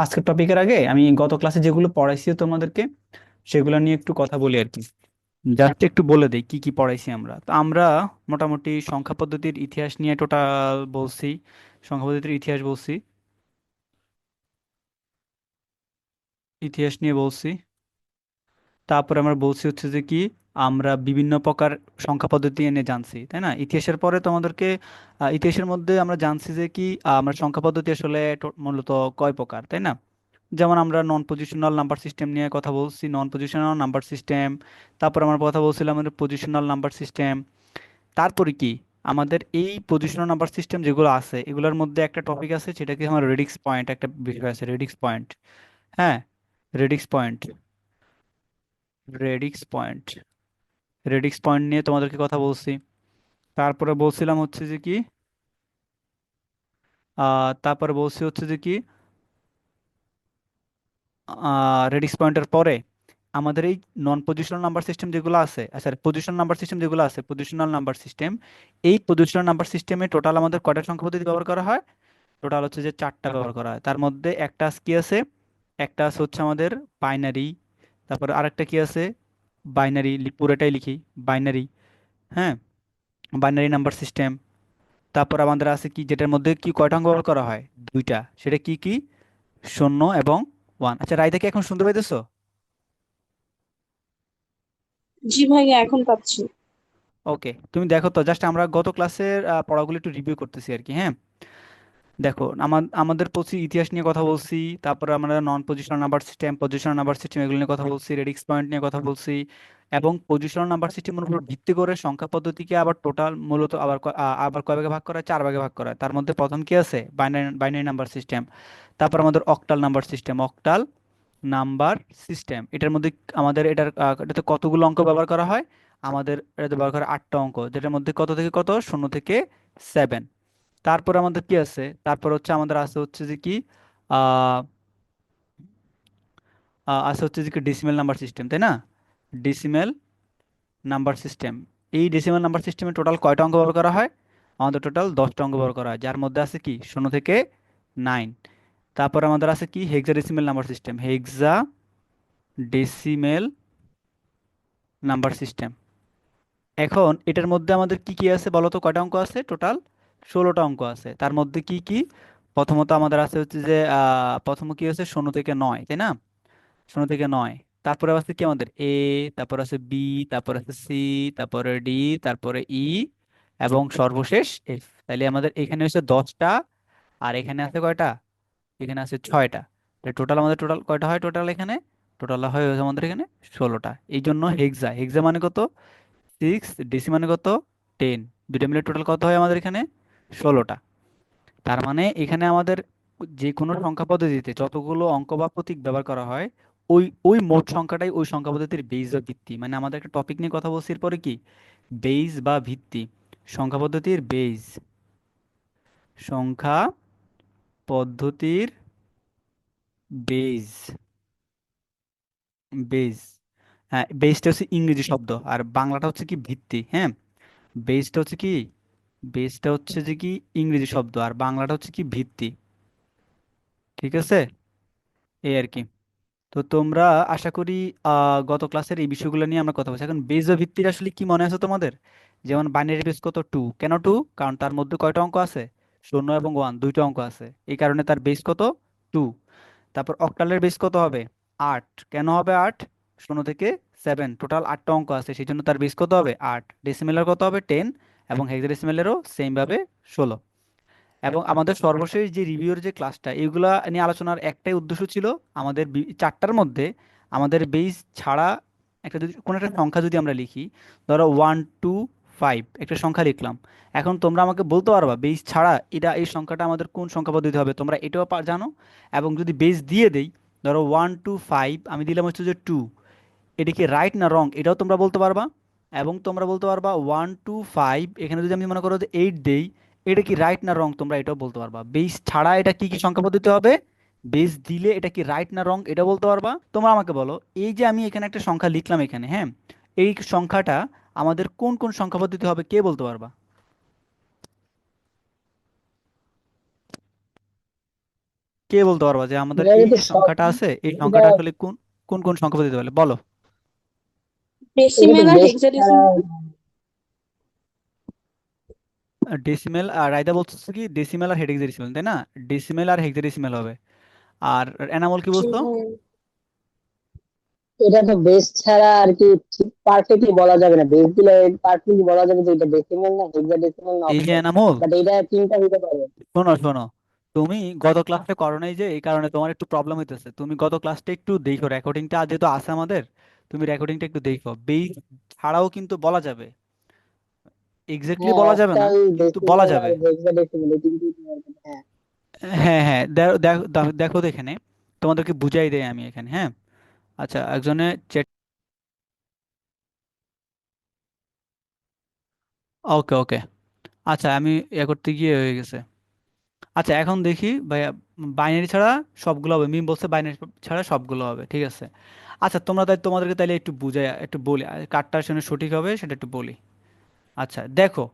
আজকের টপিকের আগে আমি গত ক্লাসে যেগুলো পড়াইছি তোমাদেরকে সেগুলো নিয়ে একটু কথা বলি আর কি। জাস্ট একটু বলে দেই কি কি পড়াইছি আমরা। তো আমরা মোটামুটি সংখ্যা পদ্ধতির ইতিহাস নিয়ে টোটাল বলছি। সংখ্যা পদ্ধতির ইতিহাস বলছি, ইতিহাস নিয়ে বলছি। তারপরে আমরা বলছি হচ্ছে যে কি আমরা বিভিন্ন প্রকার সংখ্যা পদ্ধতি এনে জানছি, তাই না? ইতিহাসের পরে তোমাদেরকে ইতিহাসের মধ্যে আমরা জানছি যে কি আমরা সংখ্যা পদ্ধতি আসলে মূলত কয় প্রকার, তাই না? যেমন আমরা নন পজিশনাল নাম্বার সিস্টেম নিয়ে কথা বলছি, নন পজিশনাল নাম্বার সিস্টেম। তারপর আমরা কথা বলছিলাম আমাদের পজিশনাল নাম্বার সিস্টেম। তারপরে কি আমাদের এই পজিশনাল নাম্বার সিস্টেম যেগুলো আছে এগুলোর মধ্যে একটা টপিক আছে সেটাকে আমার রেডিক্স পয়েন্ট, একটা বিষয় আছে রেডিক্স পয়েন্ট। হ্যাঁ, radix point, radix point, radix point নিয়ে তোমাদেরকে কথা বলছি। তারপরে বলছিলাম হচ্ছে যে কি তারপরে বলছি হচ্ছে যে কি রেডিক্স পয়েন্টের পরে আমাদের এই নন পজিশনাল নাম্বার সিস্টেম যেগুলো আছে, আচ্ছা পজিশনাল নাম্বার সিস্টেম যেগুলো আছে, পজিশনাল নাম্বার সিস্টেম, এই পজিশনাল নাম্বার সিস্টেমে টোটাল আমাদের কয়টা সংখ্যা পদ্ধতি ব্যবহার করা হয়? টোটাল হচ্ছে যে চারটা ব্যবহার করা হয়। তার মধ্যে একটা কি আছে? একটা আছে হচ্ছে আমাদের বাইনারি। তারপরে আরেকটা কি আছে? বাইনারি, পুরোটাই লিখি বাইনারি। হ্যাঁ, বাইনারি নাম্বার সিস্টেম। তারপর আমাদের আছে কি যেটার মধ্যে কি কয়টা অঙ্ক ব্যবহার করা হয়? দুইটা। সেটা কি কি? শূন্য এবং ওয়ান। আচ্ছা রাইদা কি এখন শুনতে পাইতেছো? জি ভাইয়া, এখন পাচ্ছি। ওকে, তুমি দেখো তো, জাস্ট আমরা গত ক্লাসের পড়াগুলো একটু রিভিউ করতেছি আর কি। হ্যাঁ, দেখো আমাদের ইতিহাস নিয়ে কথা বলছি। তারপরে আমরা নন positional number system, positional number system এগুলো নিয়ে কথা বলছি, রেডিক্স পয়েন্ট নিয়ে কথা বলছি। এবং পজিশনাল নাম্বার সিস্টেমের উপর ভিত্তি করে সংখ্যা পদ্ধতিকে আবার টোটাল মূলত আবার কয় ভাগে ভাগ করা হয়? চার ভাগে ভাগ করা হয়। তার মধ্যে প্রথম কি আছে? Binary binary number system. তারপর আমাদের octal number system, octal number system. এটার মধ্যে আমাদের এটাতে কতগুলো অঙ্ক ব্যবহার করা হয়? আমাদের এটাতে ব্যবহার করা 8টা অঙ্ক, যেটার মধ্যে কত থেকে কত? 0 থেকে 7। তারপর আমাদের কি আছে? তারপর হচ্ছে আমাদের আছে হচ্ছে যে কি আহ আছে হচ্ছে যে কি ডেসিমেল নাম্বার সিস্টেম, তাই না? Decimal number system. এই ডেসিমেল নাম্বার সিস্টেমে টোটাল কয়টা অঙ্ক ব্যবহার করা হয়? আমাদের টোটাল 10টা অঙ্ক ব্যবহার করা হয়, যার মধ্যে আছে কি 0 থেকে 9। তারপর আমাদের আছে কি হেক্সা ডেসিমেল নাম্বার সিস্টেম, হেক্সা ডেসিমেল নাম্বার সিস্টেম। এখন এটার মধ্যে আমাদের কি কি আছে বলো তো? কয়টা অঙ্ক আছে? টোটাল 16টা অঙ্ক আছে। তার মধ্যে কি কি? প্রথমত আমাদের আছে হচ্ছে যে প্রথম কি আছে? 0 থেকে 9, তাই না? 0 থেকে 9। তারপরে আছে কি আমাদের এ, তারপর আছে বি, তারপর আছে সি, তারপরে ডি, তারপরে ই, এবং সর্বশেষ এফ। তাইলে আমাদের এখানে হচ্ছে 10টা, আর এখানে আছে কয়টা? এখানে আছে 6টা। টোটাল আমাদের টোটাল কয়টা হয়? টোটাল এখানে টোটাল হয় হচ্ছে আমাদের এখানে 16টা। এই জন্য হেক্সা, হেক্সা মানে কত? 6, ডিসি মানে কত? 10। দুটো মিলে টোটাল কত হয় আমাদের এখানে? 16টা। তার মানে এখানে আমাদের যে কোনো সংখ্যা পদ্ধতিতে যতগুলো অঙ্ক বা প্রতীক ব্যবহার করা হয়, ওই ওই মোট সংখ্যাটাই ওই সংখ্যা পদ্ধতির বেইস বা ভিত্তি। মানে আমাদের একটা টপিক নিয়ে কথা বলছি এরপরে কি বেইস বা ভিত্তি, সংখ্যা পদ্ধতির বেইস, সংখ্যা পদ্ধতির বেইস, বেইস। হ্যাঁ, বেইসটা হচ্ছে ইংরেজি শব্দ, আর বাংলাটা হচ্ছে কি ভিত্তি। হ্যাঁ, বেইসটা হচ্ছে কি, বেইসটা হচ্ছে যে কি ইংরেজি শব্দ, আর বাংলাটা হচ্ছে কি ভিত্তি। ঠিক আছে, এই আর কি। তো তোমরা আশা করি গত ক্লাসের এই বিষয়গুলো নিয়ে আমরা কথা বলছি। এখন বেজ ও ভিত্তির আসলে কি মনে আছে তোমাদের? যেমন বাইনারি বেস কত? 2। কেন 2? কারণ তার মধ্যে কয়টা অঙ্ক আছে? 0 এবং 1, দুইটা অঙ্ক আছে, এই কারণে তার বেস কত? 2। তারপর অক্টালের বেস কত হবে? 8। কেন হবে 8? 0 থেকে 7, টোটাল 8টা অঙ্ক আছে, সেই জন্য তার বেস কত হবে? 8। ডেসিমেলের কত হবে? 10। এবং হেক্সাডেসিমেলেরও সেম ভাবে 16। এবং আমাদের সর্বশেষ যে রিভিউর যে ক্লাসটা, এগুলা নিয়ে আলোচনার একটাই উদ্দেশ্য ছিল, আমাদের চারটার মধ্যে আমাদের বেস ছাড়া একটা যদি কোনো একটা সংখ্যা যদি আমরা লিখি, ধরো 1 2 5 একটা সংখ্যা লিখলাম। এখন তোমরা আমাকে বলতে পারবা বেস ছাড়া এই সংখ্যাটা আমাদের কোন সংখ্যা পদ্ধতি হবে? তোমরা এটাও জানো। এবং যদি বেস দিয়ে দেই, ধরো 1 2 5, আমি দিলাম হচ্ছে যে 2, এটা কি রাইট না রং এটাও তোমরা বলতে পারবা। এবং তোমরা বলতে পারবা 1 2 5, এখানে যদি আমি মনে করো যে 8 দেই, এটা কি রাইট না রং তোমরা এটাও বলতে পারবা। বেস ছাড়া এটা কি কি সংখ্যা পদ্ধতি হবে? বেস দিলে এটা কি রাইট না রং এটা বলতে পারবা। তোমরা আমাকে বলো, এই যে আমি এখানে একটা সংখ্যা লিখলাম এখানে, হ্যাঁ, এই সংখ্যাটা আমাদের কোন কোন সংখ্যা পদ্ধতি হবে কে বলতে পারবা? কে কে বলতে পারবা যে আমাদের ভাইয়া এই কিন্তু যে সব, সংখ্যাটা আছে এই এটা সংখ্যাটা আসলে কোন কোন কোন সংখ্যা পদ্ধতি বলে বলো? ডেসিমেল এটা তো আর বেস ছাড়া। হেক্সাডেসিমেল। ডেসিমেল আর রায়দা বলতেছে কি ডেসিমেল আর হেক্সাডেসিমেল, তাই না? ডেসিমেল আর হেক্সাডেসিমেল হবে। আর এনামল কি জি বলতো? ভাই। এটা তো বেস ছাড়া আর কি ঠিক পারফেক্টলি বলা যাবে না, বেস দিলে পারফেক্টলি বলা যাবে যে এটা ডেসিমাল না হেক্সাডেসিমাল না এই যে অক্টাল। এনামল, বাট এটা তিনটা হতে পারে। শোনো শোনো, তুমি গত ক্লাসে করো নাই যে এই কারণে তোমার একটু প্রবলেম হইতেছে। তুমি গত ক্লাসটা একটু দেখো, রেকর্ডিংটা যেহেতু আছে আমাদের, তুমি রেকর্ডিংটা একটু দেখো। বেস ছাড়াও কিন্তু বলা যাবে, এক্স্যাক্টলি হ্যাঁ, বলা যাবে না অক্টাল, কিন্তু বলা ডেসিমাল আর যাবে। হেক্সাডেসিমাল এই তিনটি তোমার কথা। হ্যাঁ, হ্যাঁ হ্যাঁ, দেখো তো এখানে তোমাদেরকে বুঝাই দেয় আমি এখানে, হ্যাঁ। আচ্ছা, একজনে চেক। ওকে ওকে। আচ্ছা, আমি এ করতে গিয়ে হয়ে গেছে। আচ্ছা, এখন দেখি ভাইয়া, বাইনারি ছাড়া সবগুলো হবে। মিম বলছে বাইনারি ছাড়া সবগুলো হবে, ঠিক আছে। আচ্ছা, তোমাদেরকে তাইলে একটু বুঝাই একটু বলি, আর কারটা আসলে সঠিক হবে সেটা একটু বলি। আচ্ছা দেখো,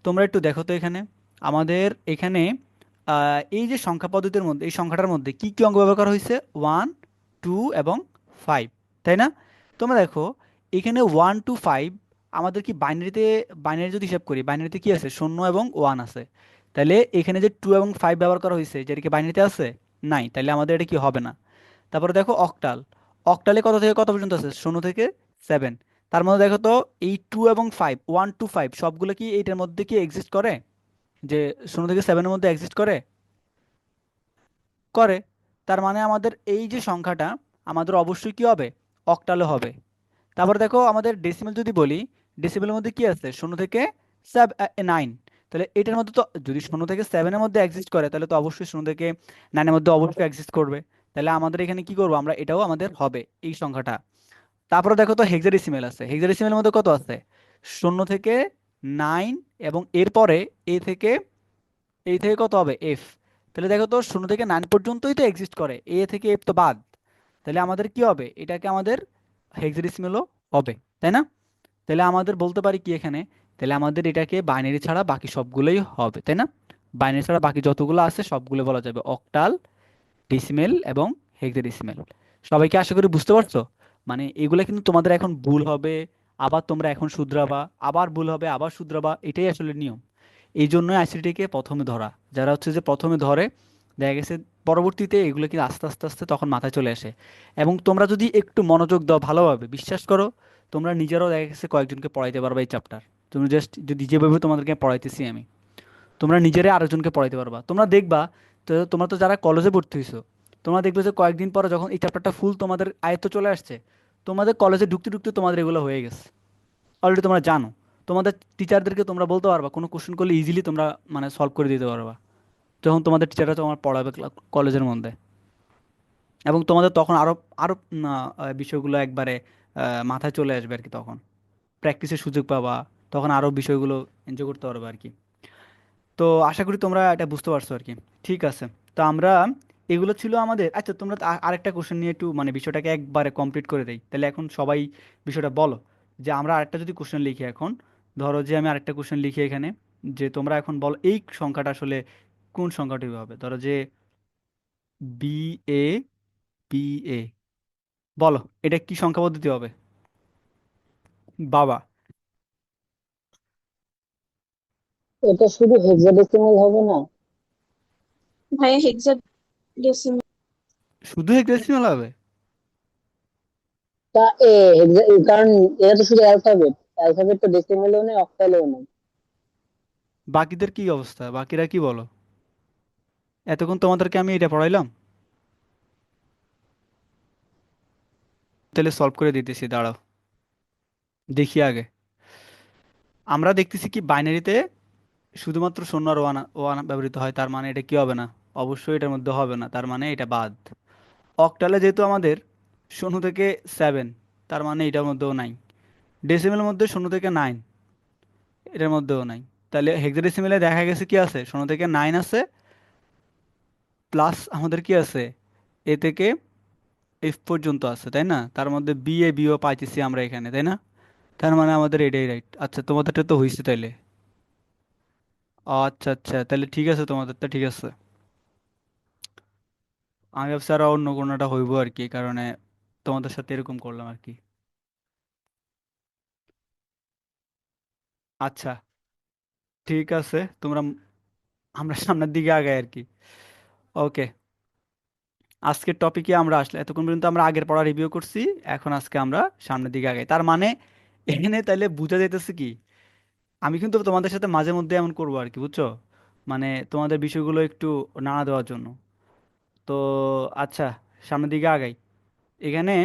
তোমরা একটু দেখো তো এখানে, আমাদের এখানে এই যে সংখ্যা পদ্ধতির মধ্যে এই সংখ্যাটার মধ্যে কি কি অঙ্ক ব্যবহার করা হয়েছে? 1, 2 এবং 5, তাই না? তোমরা দেখো এখানে 1 to 5, আমাদের কি বাইনারিতে, বাইনারি যদি হিসাব করি বাইনারিতে কি আছে? 0 এবং 1 আছে। তাহলে এখানে যে 2 এবং 5 ব্যবহার করা হয়েছে যেটা কি বাইনারিতে আছে? নাই, তাহলে আমাদের এটা কি হবে না। তারপরে দেখো অক্টাল, অক্টালে কত থেকে কত পর্যন্ত আছে? 0 থেকে 7। তার মধ্যে দেখো তো, এই 2 এবং 5, 1 to 5 সবগুলো কি এইটার মধ্যে কি এক্সিস্ট করে? যে 0 থেকে 7-এর মধ্যে এক্সিস্ট করে? করে। তার মানে আমাদের এই যে সংখ্যাটা আমাদের অবশ্যই কি হবে? অক্টালে হবে। তারপরে দেখো আমাদের ডেসিমেল যদি বলি, ডেসিমেলের মধ্যে কি আছে? 0 থেকে 9। তাহলে এটার মধ্যে তো যদি 0 থেকে 7-এর মধ্যে এক্সিস্ট করে তাহলে তো অবশ্যই 0 থেকে 9-এর মধ্যে অবশ্যই এক্সিস্ট করবে। তাহলে আমাদের এখানে কি করবো আমরা? এটাও আমাদের হবে এই সংখ্যাটা। তারপরে দেখো তো হেক্সাডেসিমেল আছে, হেক্সাডেসিমেলের মধ্যে কত আছে? 0 থেকে 9 এবং এরপরে এ থেকে, এই থেকে কত হবে? এফ। তাহলে দেখো তো 0 থেকে 9 পর্যন্তই তো এক্সিস্ট করে, এ থেকে এফ তো বাদ। তাহলে আমাদের কি হবে? এটাকে আমাদের হেক্সাডেসিমেলও হবে, তাই না? তাহলে আমাদের বলতে পারি কি এখানে, তাহলে আমাদের এটাকে বাইনারি ছাড়া বাকি সবগুলোই হবে, তাই না? বাইনারি ছাড়া বাকি যতগুলো আছে সবগুলো বলা যাবে অক্টাল, ডেসিমেল এবং হেক্সাডেসিমেল। সবাইকে আশা করি বুঝতে পারছো। মানে এগুলো কিন্তু তোমাদের এখন ভুল হবে, আবার তোমরা এখন শুধরাবা, আবার ভুল হবে আবার শুধরাবা, এটাই আসলে নিয়ম। এই জন্যই আইসিটিকে প্রথমে ধরা, যারা হচ্ছে যে প্রথমে ধরে, দেখা গেছে পরবর্তীতে এগুলো কিন্তু আস্তে আস্তে আস্তে তখন মাথায় চলে আসে। এবং তোমরা যদি একটু মনোযোগ দাও ভালোভাবে, বিশ্বাস করো, তোমরা নিজেরাও দেখা গেছে কয়েকজনকে পড়াইতে পারবে এই চ্যাপ্টার। তুমি জাস্ট যদি যেভাবে তোমাদেরকে পড়াইতেছি আমি, তোমরা নিজেরাই আরেকজনকে পড়াইতে পারবা। তোমরা দেখবা, তো তোমরা তো যারা কলেজে ভর্তি হইছো, তোমরা দেখবে যে কয়েকদিন পরে যখন এই চ্যাপ্টারটা ফুল তোমাদের আয়ত্ত চলে আসছে, তোমাদের কলেজে ঢুকতে ঢুকতে তোমাদের এগুলো হয়ে গেছে, অলরেডি তোমরা জানো। তোমাদের টিচারদেরকে তোমরা বলতে পারবা, কোনো কোশ্চেন করলে ইজিলি তোমরা মানে সলভ করে দিতে পারবা, যখন তোমাদের টিচাররা তোমার পড়াবে কলেজের মধ্যে। এবং তোমাদের তখন আরো আরো বিষয়গুলো একবারে মাথায় চলে আসবে আর কি, তখন প্র্যাকটিসের সুযোগ পাবা, তখন আরো বিষয়গুলো এনজয় করতে পারবে আর কি। তো আশা করি তোমরা এটা বুঝতে পারছো আর কি। ঠিক আছে, তো আমরা, এগুলো ছিল আমাদের। আচ্ছা, তোমরা তো আরেকটা কোশ্চেন নিয়ে একটু মানে বিষয়টাকে একবারে কমপ্লিট করে দেই তাহলে। এখন সবাই বিষয়টা বলো, যে আমরা আরেকটা যদি কোশ্চেন লিখি এখন, ধরো যে আমি আরেকটা কোশ্চেন লিখি এখানে, যে তোমরা এখন বলো এই সংখ্যাটা আসলে কোন সংখ্যাটি হবে। ধরো যে BA, বলো এটা কি সংখ্যা পদ্ধতি হবে? বাবা, এটা শুধু হেক্সাডেসিমাল হবে না? ভাইয়া হেক্সাডেসিমেল। শুধু হেক্সাডেসিমাল হবে? তা কারণ এটা তো শুধু অ্যালফাবেট, অ্যালফাবেট তো ডেসিমেলও নেই অক্টালেও নেই। বাকিদের কি অবস্থা? বাকিরা কি বলো? এতক্ষণ তোমাদেরকে আমি এটা পড়াইলাম, তাহলে সলভ করে দিতেছি, দাঁড়াও দেখি আগে। আমরা দেখতেছি কি বাইনারিতে শুধুমাত্র শূন্য আর ওয়ান ওয়ান ব্যবহৃত হয়, তার মানে এটা কি হবে না? অবশ্যই এটার মধ্যে হবে না, তার মানে এটা বাদ। অক্টালে যেহেতু আমাদের 0 থেকে 7, তার মানে এটার মধ্যেও নাই। ডেসিমেলের মধ্যে 0 থেকে 9, এটার মধ্যেও নাই। তাহলে হেক্সাডেসিমেলে দেখা গেছে কি আছে? 0 থেকে 9 আছে, প্লাস আমাদের কি আছে? এ থেকে এফ পর্যন্ত আছে, তাই না? তার মধ্যে বিও পাইতেছি আমরা এখানে, তাই না? তার মানে আমাদের এটাই রাইট। আচ্ছা, তোমাদেরটা তো হয়েছে তাইলে। আচ্ছা আচ্ছা, তাহলে ঠিক আছে, তোমাদেরটা ঠিক আছে। আমি ভাবছি আরো অন্য কোনোটা হইব আর কি, এই কারণে তোমাদের সাথে এরকম করলাম আর কি। আচ্ছা, ঠিক আছে তোমরা, আমরা সামনের দিকে আগাই আর কি। ওকে, আজকের টপিকে আমরা আসলে এতক্ষণ পর্যন্ত আমরা আগের পড়া রিভিউ করছি, এখন আজকে আমরা সামনের দিকে আগাই। তার মানে এখানে তাইলে বোঝা যাইতেছে কি, আমি কিন্তু তোমাদের সাথে মাঝে মধ্যে এমন করবো আর কি, বুঝছো? মানে তোমাদের বিষয়গুলো একটু নাড়া দেওয়ার জন্য। তো আচ্ছা, সামনের দিকে আগাই। এখানে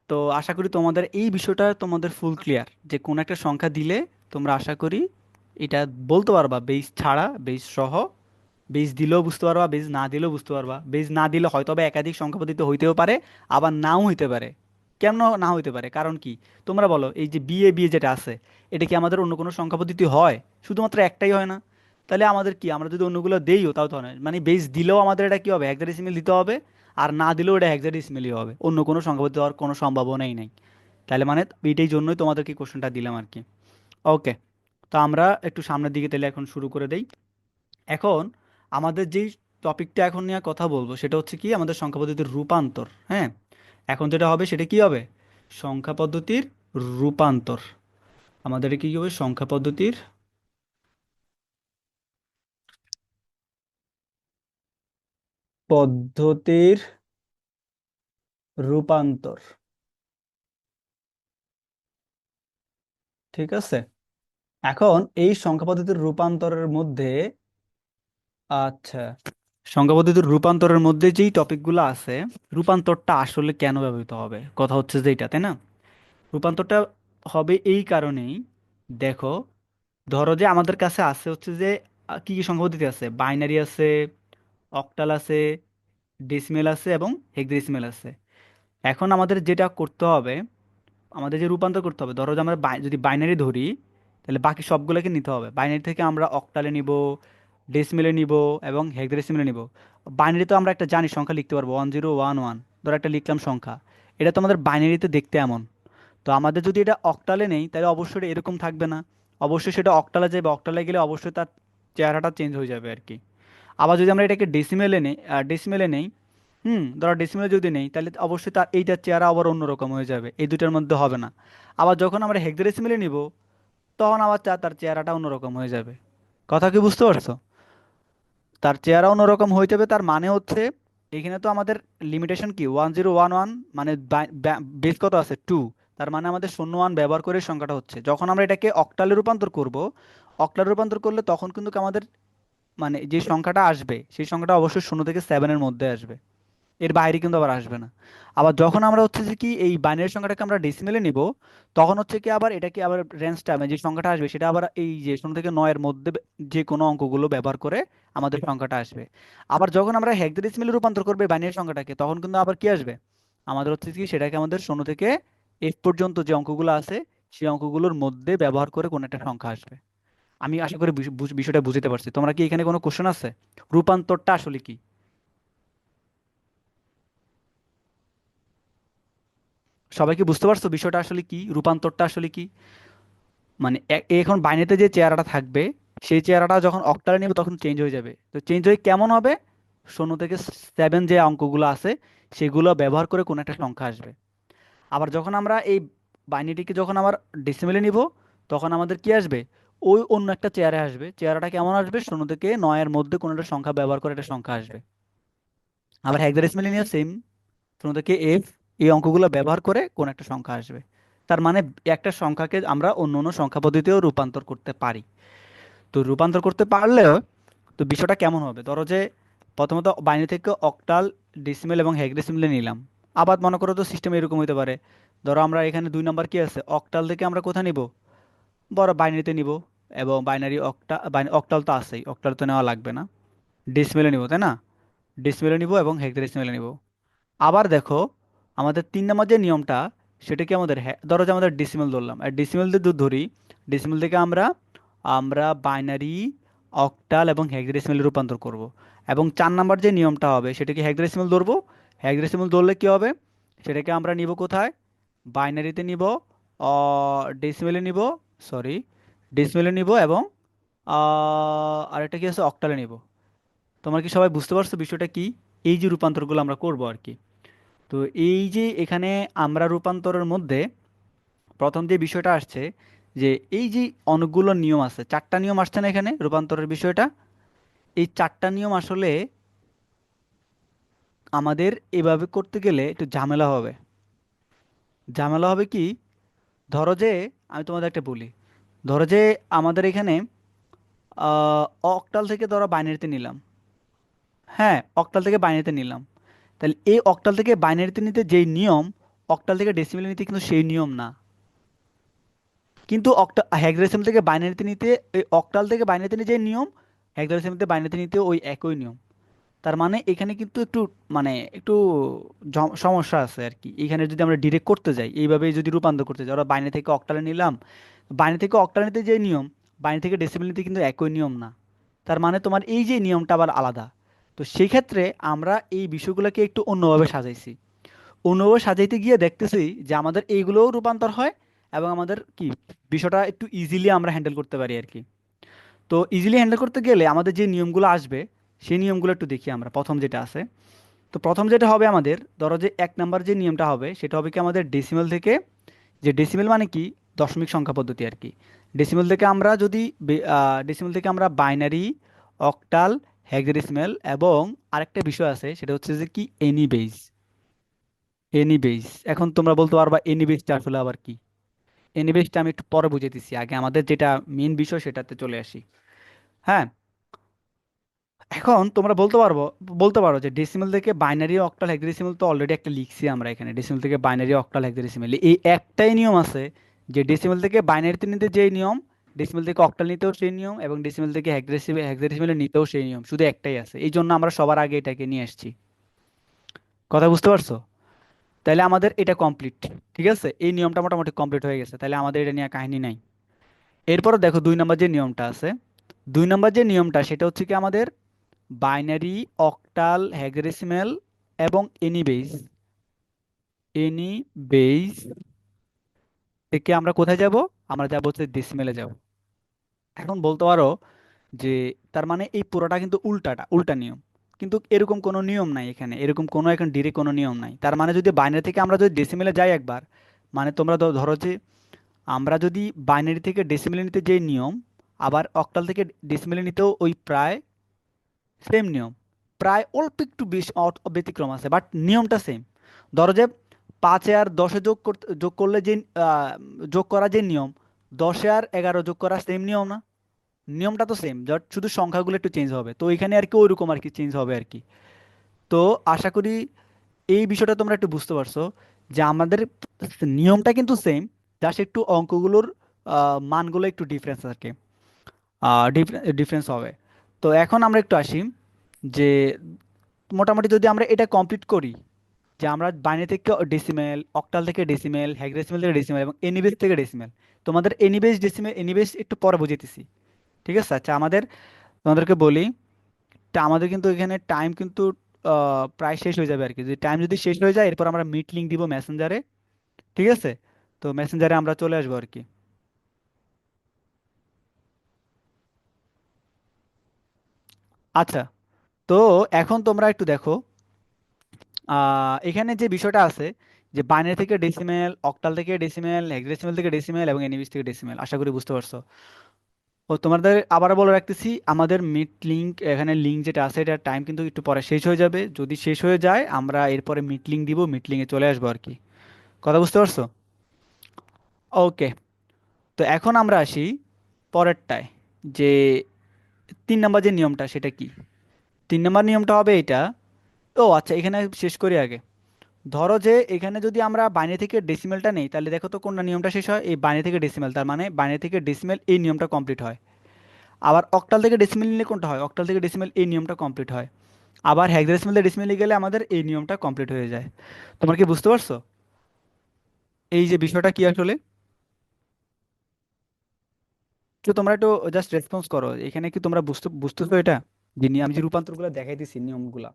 তো আশা করি তোমাদের এই বিষয়টা তোমাদের ফুল ক্লিয়ার, যে কোন একটা সংখ্যা দিলে তোমরা আশা করি এটা বলতে পারবা বেস ছাড়া, বেস সহ। বেস দিলেও বুঝতে পারবা, বেস না দিলেও বুঝতে পারবা। বেস না দিলে হয়তো বা একাধিক সংখ্যা পদ্ধতি হইতেও পারে, আবার নাও হইতে পারে। কেন না হইতে পারে, কারণ কি? তোমরা বলো, এই যে বিয়ে বিয়ে যেটা আছে, এটা কি আমাদের অন্য কোনো সংখ্যা পদ্ধতি হয়? শুধুমাত্র একটাই হয় না? তাহলে আমাদের কি, আমরা যদি অন্যগুলো দেইও তাও তো হয় না। মানে বেস দিলেও আমাদের এটা কি হবে, হেক্সাডেসিমেল দিতে হবে, আর না দিলেও এটা হেক্সাডেসিমেলই হবে, অন্য কোনো সংখ্যা পদ্ধতি হওয়ার কোনো সম্ভাবনাই নাই। তাহলে মানে এইটাই জন্যই তোমাদেরকে কোশ্চেনটা দিলাম আর কি। ওকে, তো আমরা একটু সামনের দিকে তাহলে এখন শুরু করে দেই। এখন আমাদের যেই টপিকটা এখন নিয়ে কথা বলবো সেটা হচ্ছে কি, আমাদের সংখ্যা পদ্ধতির রূপান্তর। হ্যাঁ, এখন যেটা হবে সেটা কি হবে, সংখ্যা পদ্ধতির রূপান্তর। আমাদের কি হবে, সংখ্যা পদ্ধতির পদ্ধতির রূপান্তর। ঠিক আছে, এখন এই সংখ্যা পদ্ধতির রূপান্তরের মধ্যে, আচ্ছা, সংখ্যা পদ্ধতির রূপান্তরের মধ্যে যেই টপিকগুলো আছে, রূপান্তরটা আসলে কেন ব্যবহৃত হবে, কথা হচ্ছে যে এটা, তাই না? রূপান্তরটা হবে এই কারণেই, দেখো, ধরো যে আমাদের কাছে আছে হচ্ছে যে কি কি সংখ্যা পদ্ধতি আছে, বাইনারি আছে, অক্টাল আছে, ডেসিমেল আছে এবং হেক্সাডেসিমেল আছে। এখন আমাদের যেটা করতে হবে, আমাদের যে রূপান্তর করতে হবে, ধরো যে আমরা যদি বাইনারি ধরি, তাহলে বাকি সবগুলোকে নিতে হবে। বাইনারি থেকে আমরা অক্টালে নিব, ডেসিমেলে নিব এবং হেক্সাডেসিমেলে নিব। বাইনারি তো আমরা একটা জানি সংখ্যা লিখতে পারবো 1011, ধরো একটা লিখলাম সংখ্যা, এটা তো আমাদের বাইনারিতে দেখতে এমন। তো আমাদের যদি এটা অক্টালে নেই তাহলে অবশ্যই এটা এরকম থাকবে না, অবশ্যই সেটা অক্টালে যাবে, অক্টালে গেলে অবশ্যই তার চেহারাটা চেঞ্জ হয়ে যাবে আর কি। আবার যদি আমরা এটাকে ডেসিমেলে নেই, ডেসিমেলে নেই, ধরো ডেসিমেলে যদি নেই, তাহলে অবশ্যই তার এইটার চেহারা আবার অন্যরকম হয়ে যাবে, এই দুটার মধ্যে হবে না। আবার যখন আমরা হেক্সাডেসিমেলে নিব, তখন আবার তার চেহারাটা অন্যরকম হয়ে যাবে। কথা কি বুঝতে পারছো? তার চেহারা অন্যরকম হয়ে যাবে, তার মানে হচ্ছে এখানে তো আমাদের লিমিটেশন কি, 1011, মানে বেস কত আছে, 2। তার মানে আমাদের 01 ব্যবহার করে এই সংখ্যাটা হচ্ছে। যখন আমরা এটাকে অক্টালে রূপান্তর করব, অক্টালে রূপান্তর করলে তখন কিন্তু আমাদের মানে যে সংখ্যাটা আসবে সেই সংখ্যাটা অবশ্যই 0 থেকে 7-এর মধ্যে আসবে, এর বাইরে কিন্তু আবার আসবে না। আবার যখন আমরা হচ্ছে যে কি এই বাইনারি সংখ্যাটাকে আমরা ডেসিমেলে নিব, তখন হচ্ছে কি আবার এটাকে আবার রেঞ্জটা, মানে যে সংখ্যাটা আসবে সেটা আবার এই যে 0 থেকে 9-এর মধ্যে যে কোনো অঙ্কগুলো ব্যবহার করে আমাদের সংখ্যাটা আসবে। আবার যখন আমরা হেক্সাডেসিমেলে রূপান্তর করবে বাইনারি সংখ্যাটাকে, তখন কিন্তু আবার কি আসবে, আমাদের হচ্ছে কি সেটাকে আমাদের 0 থেকে 8 পর্যন্ত যে অঙ্কগুলো আছে সেই অঙ্কগুলোর মধ্যে ব্যবহার করে কোনো একটা সংখ্যা আসবে। আমি আশা করি বিষয়টা বুঝতে পারছি। তোমরা কি এখানে কোনো কোশ্চেন আছে, রূপান্তরটা আসলে কি? সবাই কি বুঝতে পারছো বিষয়টা আসলে কি, রূপান্তরটা আসলে কি? মানে এখন বাইনারিতে যে চেহারাটা থাকবে, সেই চেহারাটা যখন অক্টালে নেবে তখন চেঞ্জ হয়ে যাবে। তো চেঞ্জ হয়ে কেমন হবে, 0 থেকে 7 যে অঙ্কগুলো আছে সেগুলো ব্যবহার করে কোনো একটা সংখ্যা আসবে। আবার যখন আমরা এই বাইনারিটিকে যখন আবার ডেসিমেলে নিব, তখন আমাদের কি আসবে, ওই অন্য একটা চেহারা আসবে। চেহারাটা কেমন আসবে, 0 থেকে 9-এর মধ্যে কোনো একটা সংখ্যা ব্যবহার করে একটা সংখ্যা আসবে। আবার হেক্সাডেসিমেলে নিয়ে সেম, 0 থেকে 8 এই অঙ্কগুলো ব্যবহার করে কোন একটা সংখ্যা আসবে। তার মানে একটা সংখ্যাকে আমরা অন্য অন্য সংখ্যা পদ্ধতিতেও রূপান্তর করতে পারি। তো রূপান্তর করতে পারলেও তো বিষয়টা কেমন হবে, ধরো যে প্রথমত বাইনারি থেকে অক্টাল, ডেসিমেল এবং হেক্সাডেসিমেলে নিলাম। আবার মনে করো তো সিস্টেম এরকম হতে পারে, ধরো আমরা এখানে 2 নম্বর কি আছে, অক্টাল থেকে আমরা কোথায় নিব, বড় বাইনারিতে নিব। এবং বাইনারি অক্টাল তো আছেই, অক্টাল তো নেওয়া লাগবে না, ডেসিমেলে নিব, তাই না? ডেসিমেলে নিব এবং হেক্সাডেসিমেলে নিব। আবার দেখো, আমাদের 3 নম্বর যে নিয়মটা, সেটা কি আমাদের, হ্যাঁ ধরো যে আমাদের ডেসিমেল ধরলাম, আর ডেসিমেল দিয়ে ধরি, ডেসিমেল থেকে আমরা আমরা বাইনারি, অক্টাল এবং হেক্সাডেসিমেলে রূপান্তর করব। এবং 4 নম্বর যে নিয়মটা হবে সেটা কি হেক্সাডেসিমেল ধরবো। হেক্সাডেসিমেল ধরলে কি হবে, সেটাকে আমরা নিব কোথায়, বাইনারিতে নিব, ডেসিমেলে নিব, সরি, ডেসিমেলে নিব এবং আরেকটা কি আছে, অক্টালে নিব। তোমরা কি সবাই বুঝতে পারছো বিষয়টা কি? এই যে রূপান্তরগুলো আমরা করব আর কি। তো এই যে এখানে আমরা রূপান্তরের মধ্যে প্রথম যে বিষয়টা আসছে, যে এই যে অনেকগুলো নিয়ম আছে, চারটা নিয়ম আসছে না এখানে রূপান্তরের বিষয়টা। এই চারটা নিয়ম আসলে আমাদের এভাবে করতে গেলে একটু ঝামেলা হবে। ঝামেলা হবে কি, ধরো যে আমি তোমাদের একটা বলি, ধরো যে আমাদের এখানে আহ, অক্টাল থেকে ধরো বাইনারিতে নিলাম। হ্যাঁ, অক্টাল থেকে বাইনারিতে নিলাম। তাহলে এই অক্টাল থেকে বাইনারিতে নিতে যেই নিয়ম, অক্টাল থেকে ডেসিমেলে নিতে কিন্তু সেই নিয়ম না। কিন্তু হেক্সাডেসিমাল থেকে বাইনারিতে নিতে, এই অক্টাল থেকে বাইনারিতে নিতে যে নিয়ম, হেক্সাডেসিমাল থেকে বাইনারিতে নিতে ওই একই নিয়ম। তার মানে এখানে কিন্তু একটু মানে একটু সমস্যা আছে আর কি। এখানে যদি আমরা ডিরেক্ট করতে যাই, এইভাবে যদি রূপান্তর করতে যাই, ওরা বাইনারি থেকে অক্টালে নিলাম, বাইনারি থেকে অক্টালে নিতে যে নিয়ম, বাইনারি থেকে ডেসিমেল নিতে কিন্তু একই নিয়ম না। তার মানে তোমার এই যে নিয়মটা আবার আলাদা। তো সেই ক্ষেত্রে আমরা এই বিষয়গুলোকে একটু অন্যভাবে সাজাইছি। অন্যভাবে সাজাইতে গিয়ে দেখতেছি যে আমাদের এইগুলোও রূপান্তর হয়, এবং আমাদের কি বিষয়টা একটু ইজিলি আমরা হ্যান্ডেল করতে পারি আর কি। তো ইজিলি হ্যান্ডেল করতে গেলে আমাদের যে নিয়মগুলো আসবে, সেই নিয়মগুলো একটু দেখি আমরা। প্রথম যেটা আছে, তো প্রথম যেটা হবে আমাদের, ধরো যে 1 নাম্বার যে নিয়মটা হবে সেটা হবে কি আমাদের ডেসিমেল থেকে, যে ডেসিমেল মানে কি, দশমিক সংখ্যা পদ্ধতি আর কি। ডেসিমেল থেকে আমরা যদি ডেসিমেল থেকে আমরা বাইনারি, অক্টাল, হেক্সাডেসিমেল এবং আরেকটা বিষয় আছে সেটা হচ্ছে যে কি এনি বেজ। এনি বেজ, এখন তোমরা বলতে পারবা এনি বেজটা আসলে আবার কি। এনি বেজটা আমি একটু পরে বুঝে দিচ্ছি, আগে আমাদের যেটা মেন বিষয় সেটাতে চলে আসি। হ্যাঁ, এখন তোমরা বলতে পারো যে ডেসিমেল থেকে বাইনারি, অক্টাল, হেক্সাডেসিমেল তো অলরেডি একটা লিখছি আমরা এখানে। ডেসিমেল থেকে বাইনারি, অক্টাল, হেক্সাডেসিমেল এই একটাই নিয়ম আছে, যে ডেসিমেল থেকে বাইনারিতে নিতে যেই নিয়ম, ডেসিমেল থেকে অক্টাল নিতেও সেই নিয়ম, এবং ডেসিমেল থেকে হেক্সাডেসিমেল নিতেও সেই নিয়ম, শুধু একটাই আছে। এই জন্য আমরা সবার আগে এটাকে নিয়ে আসছি। কথা বুঝতে পারছো? তাহলে আমাদের এটা কমপ্লিট। ঠিক আছে, এই নিয়মটা মোটামুটি কমপ্লিট হয়ে গেছে, তাহলে আমাদের এটা নিয়ে কাহিনী নাই। এরপরও দেখো 2 নম্বর যে নিয়মটা আছে, 2 নম্বর যে নিয়মটা সেটা হচ্ছে কি আমাদের বাইনারি, অক্টাল, হেক্সাডেসিমেল এবং এনি বেজ থেকে আমরা কোথায় যাব? আমরা যাব হচ্ছে ডেসিমেলে যাব। এখন বলতে পারো যে তার মানে এই পুরোটা কিন্তু উল্টা নিয়ম। কিন্তু এরকম কোনো নিয়ম নাই এখানে, এরকম কোনো এখন ডিরেক্ট কোনো নিয়ম নাই। তার মানে যদি বাইনারি থেকে আমরা যদি ডেসিমেলে যাই একবার, মানে তোমরা ধরো যে আমরা যদি বাইনারি থেকে ডেসিমেলে নিতে যে নিয়ম, আবার অক্টাল থেকে ডেসিমেলে নিতেও ওই প্রায় সেম নিয়ম। প্রায় অল্প একটু বেশ ব্যতিক্রম আছে, বাট নিয়মটা সেম। ধরো যে 5 আর 10-এ যোগ করলে যে আহ, যোগ করা যে নিয়ম, 10 আর 11 যোগ করা সেম নিয়ম না? নিয়মটা তো সেম, জাস্ট শুধু সংখ্যাগুলো একটু চেঞ্জ হবে। তো এখানে আর কি ওইরকম আর কি চেঞ্জ হবে আর কি। তো আশা করি এই বিষয়টা তোমরা একটু বুঝতে পারছো, যে আমাদের নিয়মটা কিন্তু সেম, জাস্ট একটু অঙ্কগুলোর মানগুলো একটু ডিফারেন্স আর কি, ডিফারেন্স হবে। তো এখন আমরা একটু আসি যে মোটামুটি যদি আমরা এটা কমপ্লিট করি, যে আমরা বাইনারি থেকে ডেসিমেল, অক্টাল থেকে ডেসিমেল, হেক্সাডেসিমেল থেকে ডেসিমেল এবং এনিবেস থেকে ডেসিমেল, তোমাদের এনিবেস ডেসিমেল এনিবেস একটু পরে বুঝাইতেছি। ঠিক আছে, আচ্ছা আমাদের তোমাদেরকে বলি, তা আমাদের কিন্তু এখানে টাইম কিন্তু প্রায় শেষ হয়ে যাবে আর কি। যদি টাইম যদি শেষ হয়ে যায়, এরপর আমরা মিট লিঙ্ক দিব মেসেঞ্জারে। ঠিক আছে, তো মেসেঞ্জারে আমরা চলে আসবো আর কি। আচ্ছা, তো এখন তোমরা একটু দেখো, এখানে যে বিষয়টা আছে, যে বাইনারি থেকে ডেসিমেল, অক্টাল থেকে ডেসিমেল, হেক্সাডেসিমেল থেকে ডেসিমেল এবং এনিবিস থেকে ডেসিমেল, আশা করি বুঝতে পারছো। ও তোমাদের আবার বলে রাখতেছি, আমাদের মিট লিঙ্ক, এখানে লিঙ্ক যেটা আছে এটা টাইম কিন্তু একটু পরে শেষ হয়ে যাবে। যদি শেষ হয়ে যায় আমরা এরপরে মিট লিঙ্ক দিব, মিট লিঙ্কে চলে আসবো আর কি। কথা বুঝতে পারছো? ওকে, তো এখন আমরা আসি পরেরটায়, যে 3 নম্বর যে নিয়মটা সেটা কি। 3 নম্বর নিয়মটা হবে এটা। ও আচ্ছা, এখানে শেষ করি আগে। ধরো যে এখানে যদি আমরা বাইনারি থেকে ডেসিমেলটা নেই, তাহলে দেখো তো কোনটা নিয়মটা শেষ হয়, এই বাইনারি থেকে ডেসিমেল। তার মানে বাইনারি থেকে ডেসিমেল এই নিয়মটা কমপ্লিট হয়। আবার অক্টাল থেকে ডেসিমেল নিলে কোনটা হয়, অক্টাল থেকে ডেসিমেল এই নিয়মটা কমপ্লিট হয়। আবার হেক্সাডেসিমেল থেকে ডেসিমেলে গেলে আমাদের এই নিয়মটা কমপ্লিট হয়ে যায়। তোমরা কি বুঝতে পারছো এই যে বিষয়টা কি আসলে? তো তোমরা একটু জাস্ট রেসপন্স করো, এখানে কি তোমরা বুঝতেছো এটা, যে আমি যে রূপান্তরগুলো দেখাইতেছি নিয়মগুলা।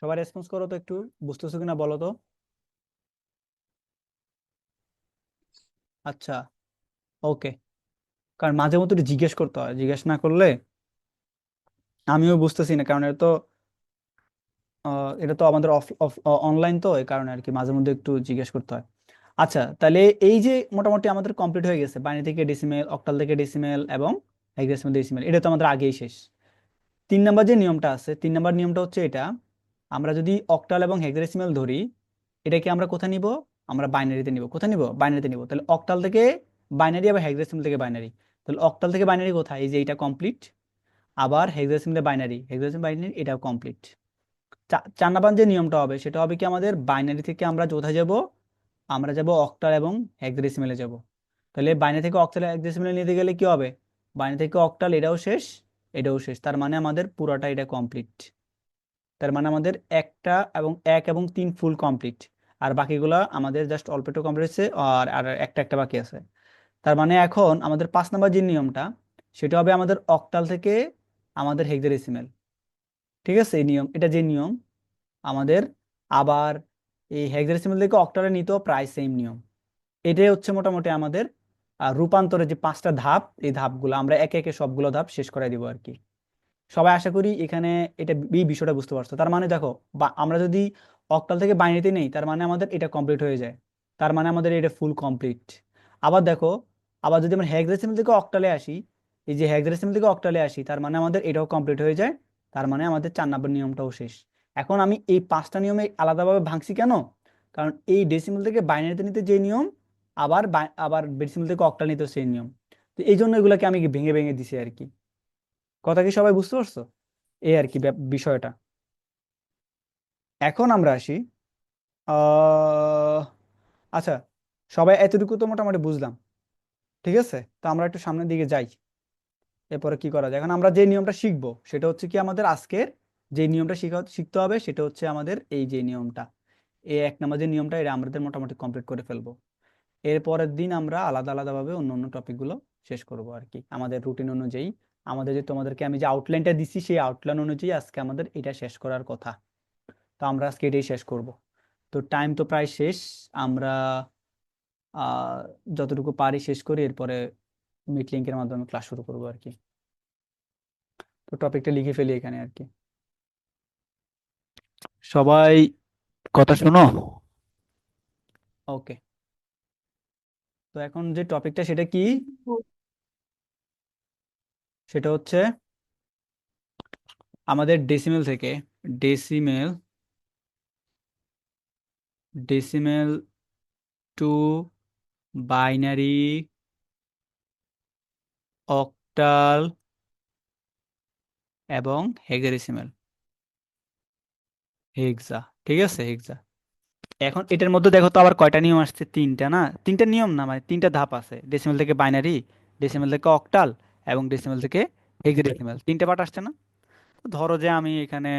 সবাই রেসপন্স করো তো একটু, বুঝতেছো কিনা বলো তো। আচ্ছা, ওকে। কারণ মাঝে মধ্যে একটু জিজ্ঞেস করতে হয়, জিজ্ঞেস না করলে আমিও বুঝতেছি না, কারণ এটা তো আমাদের অনলাইন, তো এই কারণে আর কি মাঝে মধ্যে একটু জিজ্ঞেস করতে হয়। আচ্ছা, তাহলে এই যে মোটামুটি আমাদের কমপ্লিট হয়ে গেছে, বাইনারি থেকে ডেসিমেল, অক্টাল থেকে ডেসিমেল এবং হেক্সাডেসিমেল ডেসিমেল, এটা তো আমাদের আগেই শেষ। 3 নাম্বার যে নিয়মটা আছে, 3 নাম্বার নিয়মটা হচ্ছে এটা, আমরা যদি অক্টাল এবং হেক্সাডেসিমেল ধরি, এটাকে আমরা কোথায় নিব? আমরা বাইনারিতে নিব। কোথায় নিব? বাইনারিতে নিব। তাহলে অক্টাল থেকে বাইনারি, আবার হেক্সাডেসিমেল থেকে বাইনারি। তাহলে অক্টাল থেকে বাইনারি কোথায়? এই যে এটা কমপ্লিট। আবার হেক্সাডেসিমেলে বাইনারি, হেক্সাডেসিমেল বাইনারি, এটাও কমপ্লিট। 4 নাম্বার যে নিয়মটা হবে সেটা হবে কি, আমাদের বাইনারি থেকে আমরা কোথায় যাব? আমরা যাব অক্টাল এবং হেক্সাডেসিমেলে যাব। তাহলে বাইনারি থেকে অক্টাল হেক্সাডেসিমেলে নিতে গেলে কি হবে? বাইনারি থেকে অক্টাল, এটাও শেষ, এটাও শেষ, তার মানে আমাদের পুরাটা এটা কমপ্লিট। তার মানে আমাদের একটা এবং 1 এবং 3 ফুল কমপ্লিট। আর বাকিগুলা আমাদের জাস্ট অল্প একটু কমপ্লিট হচ্ছে, আর আর একটা একটা বাকি আছে। তার মানে এখন আমাদের 5 নাম্বার যে নিয়মটা, সেটা হবে আমাদের অক্টাল থেকে আমাদের হেক্সাডেসিমেল। ঠিক আছে, এই নিয়ম, এটা যে নিয়ম আমাদের, আবার এই হেক্সাডেসিমেল থেকে অক্টালে নিতেও প্রায় সেম নিয়ম। এটাই হচ্ছে মোটামুটি আমাদের রূপান্তরের যে 5টা ধাপ, এই ধাপগুলো আমরা একে একে সবগুলো ধাপ শেষ করে দিব আর কি। সবাই আশা করি এখানে এই বিষয়টা বুঝতে পারছো। তার মানে দেখো, বা আমরা যদি অক্টাল থেকে বাইনারিতে নেই, তার মানে আমাদের এটা কমপ্লিট হয়ে যায়, তার মানে আমাদের এটা ফুল কমপ্লিট। আবার দেখো, আবার যদি আমরা হেক্সাডেসিমেল থেকে অক্টালে আসি, এই যে হেক্সাডেসিমেল থেকে অক্টালে আসি, তার মানে আমাদের এটাও কমপ্লিট হয়ে যায়, তার মানে আমাদের 4 নাম্বার নিয়মটাও শেষ। এখন আমি এই 5টা নিয়মে আলাদাভাবে ভাঙছি কেন? কারণ এই ডেসিমেল থেকে বাইনারিতে নিতে যে নিয়ম, আবার আবার ডেসিমেল থেকে অক্টাল নিতে সেই নিয়ম, তো এই জন্য এগুলোকে আমি ভেঙে ভেঙে দিছি আর কি। কথা কি সবাই বুঝতে পারছো? এই আর কি বিষয়টা। এখন আমরা আসি, আহ আচ্ছা, সবাই এতটুকু তো মোটামুটি বুঝলাম। ঠিক আছে, তো আমরা একটু সামনের দিকে যাই। এরপরে কি করা যায়? এখন আমরা যে নিয়মটা শিখবো সেটা হচ্ছে কি, আমাদের আজকের যে নিয়মটা শিখতে হবে সেটা হচ্ছে আমাদের এই যে নিয়মটা, এই 1 নাম্বার যে নিয়মটা, এটা আমাদের মোটামুটি কমপ্লিট করে ফেলবো। এর পরের দিন আমরা আলাদা আলাদাভাবে অন্য অন্য টপিকগুলো শেষ করব আর কি, আমাদের রুটিন অনুযায়ী। আমাদের যে তোমাদেরকে আমি যে আউটলাইনটা দিচ্ছি, সেই আউটলাইন অনুযায়ী আজকে আমাদের এটা শেষ করার কথা। তো আমরা আজকে এটাই শেষ করব। তো টাইম তো প্রায় শেষ। আমরা আহ যতটুকু পারি শেষ করি, এরপরে মিট লিঙ্কের মাধ্যমে ক্লাস শুরু করবো আর কি। তো টপিকটা লিখে ফেলি এখানে আর কি। সবাই কথা শোনো। ওকে, তো এখন যে টপিকটা সেটা কি? সেটা হচ্ছে আমাদের ডেসিমেল থেকে, decimal decimal two binary, octal এবং হেক্সাডেসিমেল, হেক্সা। ঠিক আছে, হেক্সা। এখন এটার মধ্যে দেখো তো আবার কয়টা নিয়ম আসছে? 3টা না? 3টা নিয়ম না, মানে 3টা ধাপ আছে। ডেসিমেল থেকে বাইনারি, ডেসিমেল থেকে অক্টাল এবং ডেসিমেল থেকে হেক্সাডেসিমেল, 3টে পার্ট আসছে না? তো ধরো যে আমি এখানে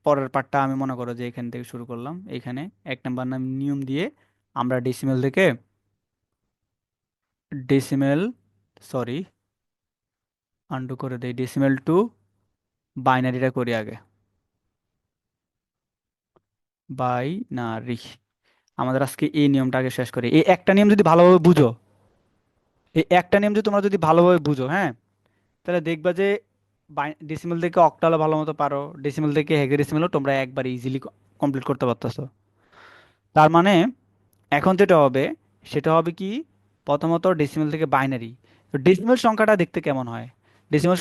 পরের পার্টটা আমি মনে করো যে এখান থেকে শুরু করলাম, এখানে 1 নাম্বার নাম নিয়ম দিয়ে আমরা ডেসিমেল থেকে ডেসিমেল, সরি, আন্ডু করে দেই, ডেসিমেল টু বাইনারিটা করি আগে। বাইনারি, আমাদের আজকে এই নিয়মটা আগে শেষ করি। এই একটা নিয়ম যদি ভালোভাবে বুঝো, এই একটা নিয়ম যদি তোমরা যদি ভালোভাবে বুঝো, হ্যাঁ, তাহলে দেখবা যে ডেসিমেল থেকে অক্টালও ভালো মতো পারো, ডেসিমেল থেকে হেক্সাডেসিমেলও তোমরা একবার ইজিলি কমপ্লিট করতে পারতেছো। তার মানে এখন যেটা হবে সেটা হবে কি, প্রথমত ডেসিমেল থেকে বাইনারি। তো ডেসিমেল সংখ্যাটা দেখতে কেমন হয়? ডেসিমেল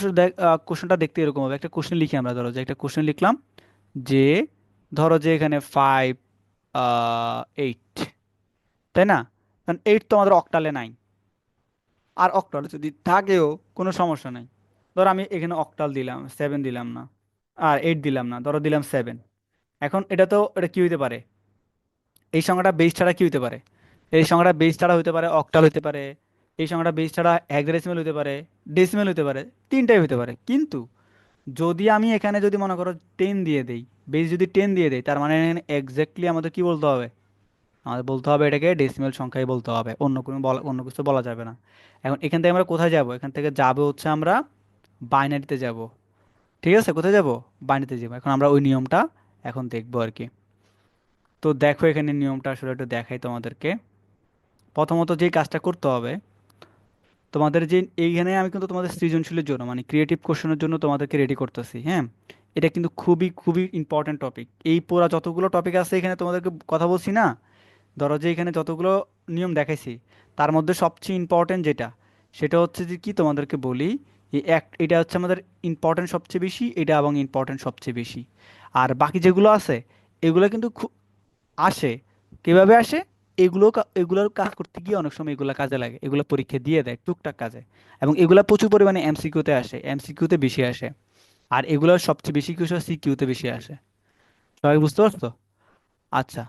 কোশ্চেনটা দেখতে এরকম হবে, একটা কোশ্চেন লিখি আমরা, ধরো যে একটা কোশ্চেন লিখলাম যে, ধরো যে এখানে 5 8, তাই না? কারণ 8 তো আমাদের অক্টালে নাই, আর অক্টালে যদি থাকেও কোনো সমস্যা নাই। ধরো আমি এখানে অক্টাল দিলাম, 7 দিলাম না, আর 8 দিলাম না, ধরো দিলাম 7। এখন এটা কি হইতে পারে? এই সংখ্যাটা বেস ছাড়া কি হইতে পারে? এই সংখ্যাটা বেস ছাড়া হইতে পারে অক্টাল হইতে পারে, এই সংখ্যাটা বেস ছাড়া হেক্সাডেসিমেল হইতে পারে, ডেসিমেল হইতে পারে, তিনটাই হইতে পারে। কিন্তু যদি আমি এখানে যদি মনে করো 10 দিয়ে দেই, বেস যদি 10 দিয়ে দেই, তার মানে এখানে এক্স্যাক্টলি আমাদের কি বলতে হবে? আমাদের বলতে হবে এটাকে ডেসিমেল সংখ্যাই বলতে হবে, অন্য কিছু বলা যাবে না। এখন এখান থেকে আমরা কোথায় যাব? এখান থেকে যাবো হচ্ছে আমরা বাইনারিতে যাব। ঠিক আছে, কোথায় যাব? বাইনারিতে যাব। এখন আমরা ওই নিয়মটা এখন দেখবো আর কি। তো দেখো এখানে নিয়মটা আসলে একটু দেখাই তোমাদেরকে। প্রথমত যে কাজটা করতে হবে তোমাদের, যে এইখানে আমি কিন্তু তোমাদের সৃজনশীলের জন্য মানে ক্রিয়েটিভ কোশ্চেনের জন্য তোমাদেরকে রেডি করতেছি, হ্যাঁ। এটা কিন্তু খুবই খুবই ইম্পর্ট্যান্ট টপিক। এই পুরা যতগুলো টপিক আছে এখানে তোমাদেরকে কথা বলছি না, ধরো যে এখানে যতগুলো নিয়ম দেখাইছি তার মধ্যে সবচেয়ে ইম্পর্ট্যান্ট যেটা, সেটা হচ্ছে যে কি তোমাদেরকে বলি, এটা হচ্ছে আমাদের ইম্পর্ট্যান্ট সবচেয়ে বেশি, এটা এবং ইম্পর্ট্যান্ট সবচেয়ে বেশি। আর বাকি যেগুলো আছে এগুলো কিন্তু খুব আসে। কিভাবে আসে? এগুলোর কাজ করতে গিয়ে অনেক সময় এগুলো কাজে লাগে, এগুলো পরীক্ষা দিয়ে দেয় টুকটাক কাজে। এবং এগুলা প্রচুর পরিমাণে এমসিকিউতে আসে, এমসিকিউতে বেশি আসে। আর এগুলোর সবচেয়ে বেশি কিছু সিকিউতে বেশি আসে। সবাই বুঝতে পারছো? আচ্ছা,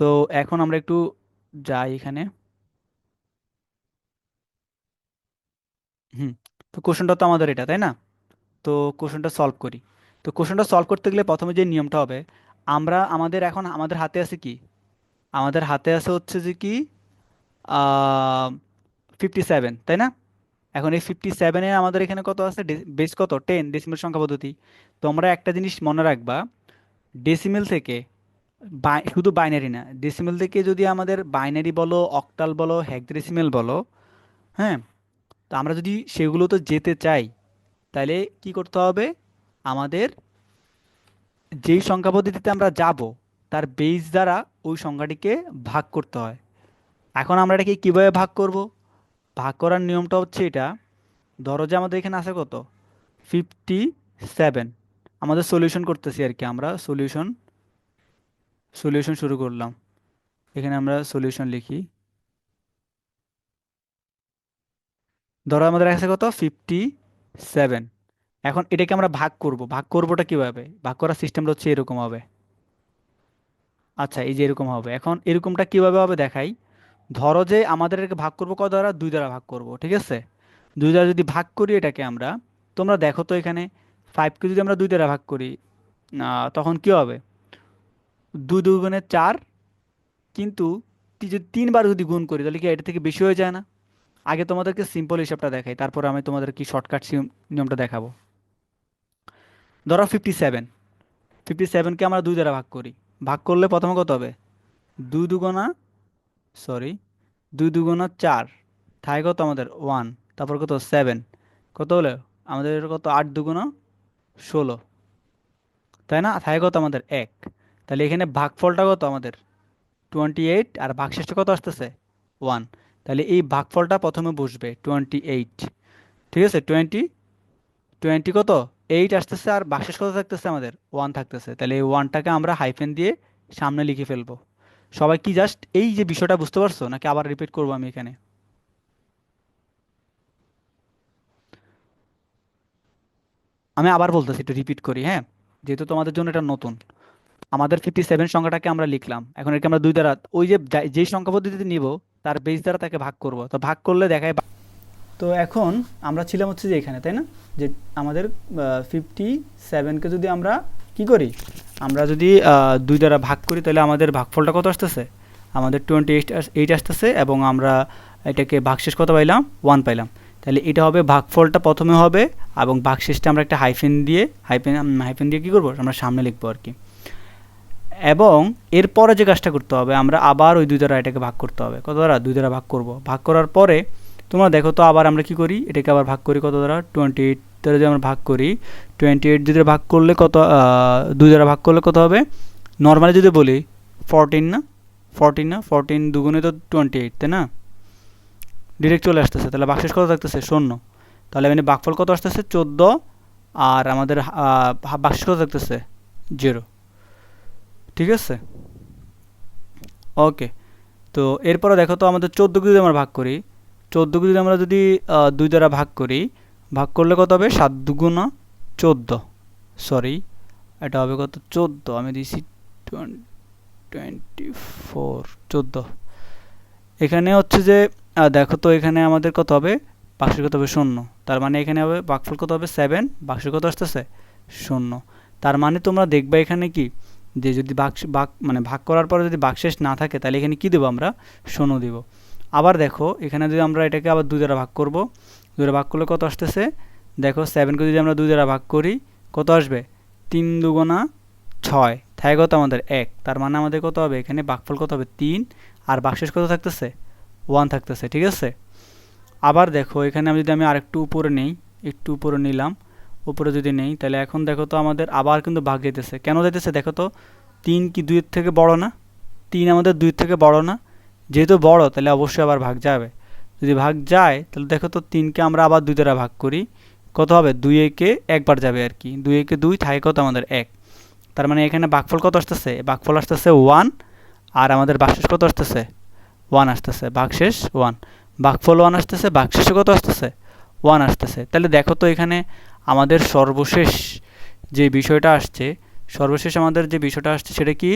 তো এখন আমরা একটু যাই এখানে। হুম। তো কোশ্চেনটা তো আমাদের এটা, তাই না? তো কোশ্চেনটা সলভ করি। তো কোশ্চেনটা সলভ করতে গেলে প্রথমে যে নিয়মটা হবে, আমাদের হাতে আছে কি? আমাদের হাতে আছে হচ্ছে যে কি 57, তাই না? এখন এই 57-এ আমাদের এখানে কত আছে? বেস কত? 10, ডেসিমেল সংখ্যা পদ্ধতি। তোমরা একটা জিনিস মনে রাখবা, ডেসিমেল থেকে শুধু বাইনারি না, ডেসিমেল থেকে যদি আমাদের বাইনারি বলো, অক্টাল বলো, হেক্সাডেসিমেল বলো, হ্যাঁ, তো আমরা যদি সেগুলো তো যেতে চাই, তাহলে কি করতে হবে? আমাদের যেই সংখ্যা পদ্ধতিতে আমরা যাব তার বেস দ্বারা ওই সংখ্যাটিকে ভাগ করতে হয়। এখন আমরা এটাকে কিভাবে ভাগ করব? ভাগ করার নিয়মটা হচ্ছে এটা। ধরো যে আমাদের এখানে আছে কত? 57। আমাদের সলিউশন করতেছি আর কি, আমরা সলিউশন সলিউশন শুরু করলাম। এখানে আমরা সলিউশন লিখি। ধরো আমাদের আছে কত? 57। এখন এটাকে আমরা ভাগ করব। ভাগ করবোটা কিভাবে? ভাগ করার সিস্টেমটা হচ্ছে এরকম হবে। আচ্ছা, এই যে এরকম হবে। এখন এরকমটা কিভাবে হবে দেখাই। ধরো যে আমাদের এটাকে ভাগ করব কত দ্বারা? 2 দ্বারা ভাগ করব, ঠিক আছে? 2 দ্বারা যদি ভাগ করি এটাকে আমরা, তোমরা দেখো তো এখানে 5কে যদি আমরা 2 দ্বারা ভাগ করি, তখন কি হবে? 2 2 গুণে 4। কিন্তু যদি 3 বার যদি গুণ করি তাহলে কি এটা থেকে বেশি হয়ে যায় না? আগে তোমাদেরকে সিম্পল হিসাবটা দেখাই, তারপর আমি তোমাদের কি শর্টকাট নিয়মটা দেখাবো। ধরো 57কে আমরা 2 দ্বারা ভাগ করি। ভাগ করলে প্রথমে কত হবে? 2 দুগুণা, সরি, 2 2 গুণা 4, থাকে কত আমাদের? 1। তারপর কত? 7। কত হলো আমাদের? কত? 8 2 16, তাই না? থাকে কত আমাদের? 1। তাহলে এখানে ভাগফলটা কত আমাদের? 28। আর ভাগশেষটা কত আসতেছে? 1। তাহলে এই ভাগফলটা প্রথমে বসবে 28, ঠিক আছে? 20 কত? 8 আসতেছে, আর ভাগশেষ কত থাকতেছে আমাদের? 1 থাকতেছে। তাহলে এই 1টাকে আমরা হাইফেন দিয়ে সামনে লিখে ফেলবো। সবাই কি জাস্ট এই যে বিষয়টা বুঝতে পারছো, নাকি আবার রিপিট করবো আমি এখানে? আমি আবার বলতেছি, একটু রিপিট করি, হ্যাঁ, যেহেতু তোমাদের জন্য এটা নতুন। আমাদের 57 সংখ্যাটাকে আমরা লিখলাম, এখন একে আমরা 2 দ্বারা, ওই যে যেই সংখ্যা পদ্ধতিতে নিব তার বেস দ্বারা তাকে ভাগ করব। তো ভাগ করলে দেখায়। তো এখন আমরা ছিলাম হচ্ছে যে এখানে, তাই না? যে আমাদের 57কে যদি আমরা কি করি, আমরা যদি 2 দ্বারা ভাগ করি তাহলে আমাদের ভাগফলটা কত আসতেছে? আমাদের 28 আসতেছে, এবং আমরা এটাকে ভাগশেষ কত পাইলাম? 1 পাইলাম। তাহলে এটা হবে ভাগফলটা প্রথমে হবে, এবং ভাগশেষটা আমরা একটা হাইফেন দিয়ে কী করবো? আমরা সামনে লিখবো আর কি। এবং এরপরে যে কাজটা করতে হবে, আমরা আবার ওই 2 দ্বারা এটাকে ভাগ করতে হবে। কত দ্বারা? 2 দ্বারা ভাগ করব। ভাগ করার পরে তোমরা দেখো তো আবার আমরা কি করি, এটাকে আবার ভাগ করি কত দ্বারা? 28 দ্বারা যদি আমরা ভাগ করি, 28 দ্বারা ভাগ করলে কত? 2 দ্বারা ভাগ করলে কত হবে? নর্মালি যদি বলি 14 না? 14 না? 14 দুগুণে তো 28, তাই না? ডিরেক্ট চলে আসতেছে। তাহলে ভাগশেষ কত থাকতেছে? 0। তাহলে মানে ভাগফল কত আসতেছে? 14। আর আমাদের ভাগশেষ কত থাকতেছে? 0। ঠিক আছে, ওকে। তো এরপরে দেখো তো আমাদের 14কে যদি আমরা ভাগ করি, 14কে যদি আমরা 2 দ্বারা ভাগ করি, ভাগ করলে কত হবে? 7 2 14, সরি, এটা হবে কত? 14, আমি দিয়েছি 24, 14। এখানে হচ্ছে যে দেখো তো এখানে আমাদের কত হবে? ভাগশেষ কত হবে? 0। তার মানে এখানে হবে ভাগফল কত হবে? 7। ভাগশেষ কত আসতেছে? 0। তার মানে তোমরা দেখবে এখানে কি, যে যদি ভাগ করার পরে যদি ভাগশেষ না থাকে তাহলে এখানে কি দেবো আমরা? 0 দেব। আবার দেখো এখানে যদি আমরা এটাকে আবার 2 দ্বারা ভাগ করব, 2 দ্বারা ভাগ করলে কত আসতেছে? দেখো 7কে যদি আমরা 2 দ্বারা ভাগ করি, কত আসবে? 3 2 6, থাকে কত আমাদের 1, তার মানে আমাদের কত হবে এখানে ভাগফল কত হবে 3, আর ভাগশেষ কত থাকতেছে 1 থাকতেছে। ঠিক আছে, আবার দেখো এখানে যদি আমি আরেকটু উপরে নেই, একটু উপরে নিলাম, উপরে যদি নেই তাহলে এখন দেখো তো আমাদের আবার কিন্তু ভাগ যেতেছে। কেন যেতেছে দেখো তো, 3 কি 2 এর থেকে বড় না? 3 আমাদের 2 এর থেকে বড় না? যেহেতু বড় তাহলে অবশ্যই আবার ভাগ যাবে। যদি ভাগ যায় তাহলে দেখো তো 3কে আমরা আবার 2 দ্বারা ভাগ করি, কত হবে 2 একে একবার যাবে আর কি, 2 একে 2 থাকে কত আমাদের 1। তার মানে এখানে ভাগফল কত আসতেছে, ভাগফল আসতেছে 1, আর আমাদের ভাগশেষ কত আসতেছে 1 আসতেছে, ভাগশেষ 1, ভাগফল 1 আসতেছে, ভাগশেষে কত আসতেছে 1 আসতেছে। তাহলে দেখো তো এখানে আমাদের সর্বশেষ যে বিষয়টা আসছে, সর্বশেষ আমাদের যে বিষয়টা আসছে সেটা কি,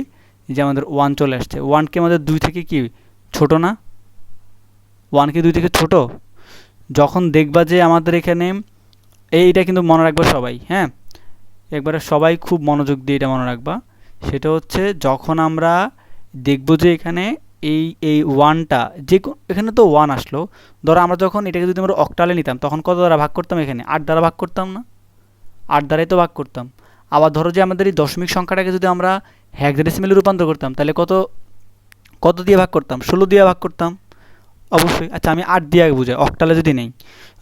যে আমাদের 1 চলে আসছে। 1 কি আমাদের 2 থেকে কি ছোট না? 1 কি 2 থেকে ছোট? যখন দেখবা যে আমাদের এখানে এইটা কিন্তু মনে রাখবা সবাই, হ্যাঁ, একবারে সবাই খুব মনোযোগ দিয়ে এটা মনে রাখবা। সেটা হচ্ছে যখন আমরা দেখব যে এখানে এই ওয়ানটা এখানে তো 1 আসলো, ধরো আমরা যখন এটাকে যদি আমরা অক্টালে নিতাম তখন কত দ্বারা ভাগ করতাম, এখানে 8 দ্বারা ভাগ করতাম না? 8 দ্বারাই তো ভাগ করতাম। আবার ধরো যে আমাদের এই দশমিক সংখ্যাটাকে যদি আমরা হেক্সাডেসিমেলে রূপান্তর করতাম তাহলে কত কত দিয়ে ভাগ করতাম, 16 দিয়ে ভাগ করতাম অবশ্যই। আচ্ছা আমি 8 দিয়ে আগে বুঝাই, অক্টালে যদি নেই,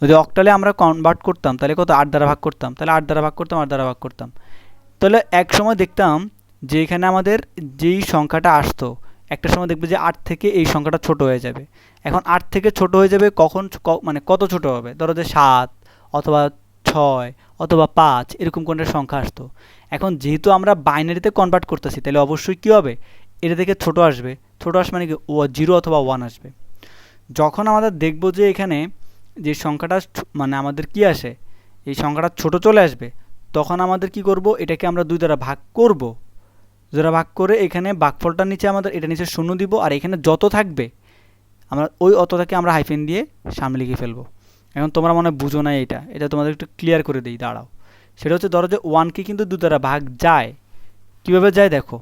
যদি অক্টালে আমরা কনভার্ট করতাম তাহলে কত 8 দ্বারা ভাগ করতাম, তাহলে 8 দ্বারা ভাগ করতাম, 8 দ্বারা ভাগ করতাম। তাহলে এক সময় দেখতাম যে এখানে আমাদের যেই সংখ্যাটা আসতো, একটা সময় দেখবে যে 8 থেকে এই সংখ্যাটা ছোট হয়ে যাবে। এখন 8 থেকে ছোট হয়ে যাবে কখন, মানে কত ছোট হবে, ধরো যে 7 অথবা 6 অথবা 5 এরকম কোনটা সংখ্যা আসতো। এখন যেহেতু আমরা বাইনারিতে কনভার্ট করতেছি তাহলে অবশ্যই কী হবে, এটা থেকে ছোট আসবে। ছোট আসবে মানে কি 0 অথবা 1 আসবে। যখন আমাদের দেখব যে এখানে যে সংখ্যাটা মানে আমাদের কি আসে, এই সংখ্যাটা ছোট চলে আসবে, তখন আমাদের কি করব, এটাকে আমরা 2 দ্বারা ভাগ করব। 2 দ্বারা ভাগ করে এখানে ভাগফলটার নিচে আমাদের এটা নিচে 0 দিব, আর এখানে যত থাকবে আমরা ওই অতটাকে আমরা হাইফেন দিয়ে সামনে লিখে ফেলবো। এখন তোমরা মনে হয় বুঝো না, এটা তোমাদের একটু ক্লিয়ার করে দিই, দাঁড়াও। সেটা হচ্ছে ধরো যে 1কে কিন্তু 2 দ্বারা ভাগ যায়। কীভাবে যায় দেখো,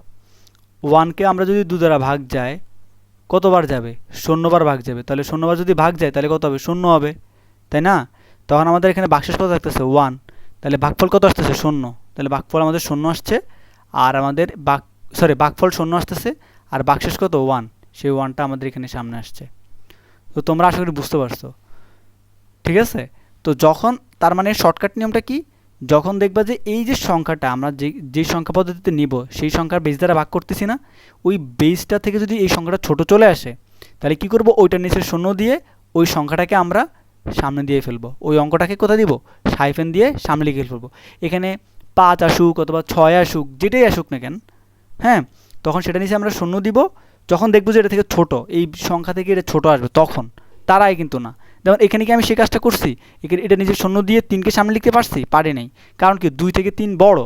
1কে আমরা যদি 2 দ্বারা ভাগ যায় কতবার যাবে, 0 বার ভাগ যাবে। তাহলে 0 বার যদি ভাগ যায় তাহলে কত হবে, 0 হবে, তাই না? তখন আমাদের এখানে ভাগশেষ কত থাকতেছে 1, তাহলে ভাগফল কত আসতেছে 0, তাহলে ভাগফল আমাদের 0 আসছে, আর আমাদের ভাগফল 0 আসতেছে, আর ভাগশেষ কত 1, সেই 1টা আমাদের এখানে সামনে আসছে। তো তোমরা আশা করি বুঝতে পারছো, ঠিক আছে? তো যখন, তার মানে শর্টকাট নিয়মটা কি, যখন দেখবা যে এই যে সংখ্যাটা আমরা যে সংখ্যা পদ্ধতিতে নিব সেই সংখ্যার বেস দ্বারা ভাগ করতেছি না, ওই বেসটা থেকে যদি এই সংখ্যাটা ছোট চলে আসে তাহলে কি করব, ওইটার নিচে 0 দিয়ে ওই সংখ্যাটাকে আমরা সামনে দিয়ে ফেলবো, ওই অঙ্কটাকে কোথায় দিব, হাইফেন দিয়ে সামনে লিখে ফেলবো। এখানে 5 আসুক অথবা 6 আসুক, যেটাই আসুক না কেন, হ্যাঁ, তখন সেটা নিচে আমরা 0 দিব। যখন দেখবো যে এটা থেকে ছোট, এই সংখ্যা থেকে এটা ছোট আসবে তখন, তারাই কিন্তু না। যেমন এখানে কি আমি সেই কাজটা করছি, এখানে এটা নিচে 0 দিয়ে 3কে সামনে লিখতে পারছি, পারি নাই, কারণ কি 2 থেকে 3 বড়।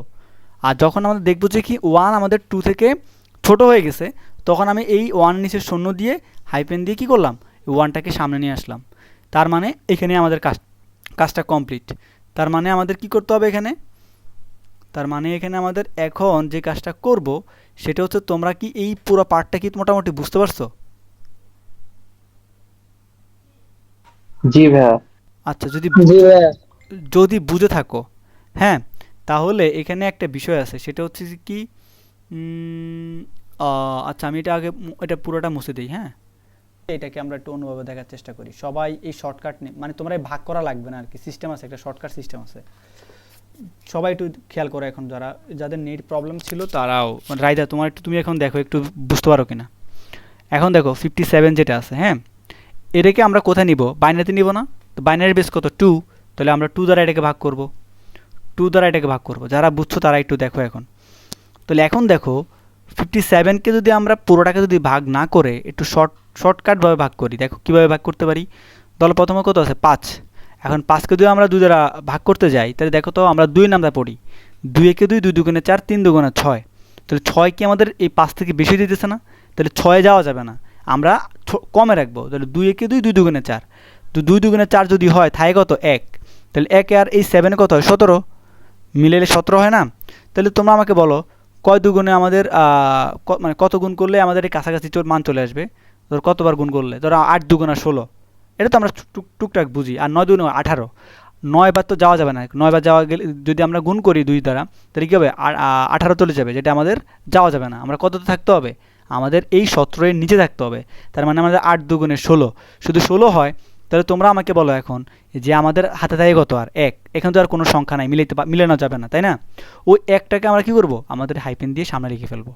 আর যখন আমাদের দেখবো যে কি 1 আমাদের 2 থেকে ছোট হয়ে গেছে, তখন আমি এই 1 নিচে 0 দিয়ে হাইফেন দিয়ে কি করলাম, 1টাকে সামনে নিয়ে আসলাম। তার মানে এখানে আমাদের কাজটা কমপ্লিট। তার মানে আমাদের কি করতে হবে এখানে, তার মানে এখানে আমাদের এখন যে কাজটা করব সেটা হচ্ছে, তোমরা কি এই পুরো পার্টটা কি মোটামুটি বুঝতে পারছো? জি ভাইয়া। আচ্ছা, জি ভাইয়া। যদি বুঝে থাকো, হ্যাঁ, তাহলে এখানে একটা বিষয় আছে, সেটা হচ্ছে যে কি, আচ্ছা আমি এটা আগে এটা পুরোটা মুছে দিই, হ্যাঁ। এটাকে আমরা একটু অন্যভাবে দেখার চেষ্টা করি। সবাই এই শর্টকাট মানে তোমরা এই ভাগ করা লাগবে না আর কি, সিস্টেম আছে, একটা শর্টকাট সিস্টেম আছে। সবাই একটু খেয়াল করো, এখন যাদের নেট প্রবলেম ছিল তারাও, মানে রাইদা তুমি এখন দেখো একটু বুঝতে পারো কিনা। এখন দেখো 57 যেটা আছে, হ্যাঁ, এটাকে আমরা কোথায় নিব, বাইনারিতে নিব না? তো বাইনারি বেস কত 2, তাহলে আমরা 2 দ্বারা এটাকে ভাগ করব, 2 দ্বারা এটাকে ভাগ করব। যারা বুঝছো তারা একটু দেখো এখন। তাহলে এখন দেখো 57কে যদি আমরা পুরোটাকে যদি ভাগ না করে একটু শর্টকাটভাবে ভাগ করি, দেখো কীভাবে ভাগ করতে পারি। তাহলে প্রথমে কত আছে 5, এখন 5কে যদি আমরা 2 দ্বারা ভাগ করতে যাই তাহলে দেখো তো আমরা 2 নামটা পড়ি, 2 একে 2, 2 দুগুণে 4, 3 দুগুণে 6, তাহলে 6 কি আমাদের এই 5 থেকে বেশি দিতেছে না? তাহলে 6 যাওয়া যাবে না, আমরা কমে রাখবো। তাহলে 2 একে 2, 2 দুগুণে 4, তো 2 দুগুণে 4 যদি হয় থাকে কত 1, তাহলে 1 আর এই 7 কত হয় 17, মিলেলে 17 হয় না? তাহলে তোমরা আমাকে বলো কয় দুগুণে আমাদের মানে কত গুণ করলে আমাদের এই কাছাকাছি মান চলে আসবে, ধর কতবার গুণ করলে, ধরো 8 দুগুণা 16, এটা তো আমরা টুকটাক বুঝি। আর 9 দুগুণে 18, 9 বার তো যাওয়া যাবে না, 9 বার যাওয়া গেলে যদি আমরা গুণ করি 2 দ্বারা তাহলে কী হবে, 18 চলে যাবে, যেটা আমাদের যাওয়া যাবে না। আমরা কততে থাকতে হবে, আমাদের এই 17 এর নিচে থাকতে হবে। তার মানে আমাদের 8 দুগুণে 16, যদি 16 হয় তাহলে তোমরা আমাকে বলো এখন যে আমাদের হাতে থাকে কত, আর 1, এখানে তো আর কোনো সংখ্যা নাই, মিলানো যাবে না, তাই না? ওই একটাকে আমরা কী করব, আমাদের হাইপেন দিয়ে সামনে লিখে ফেলবো।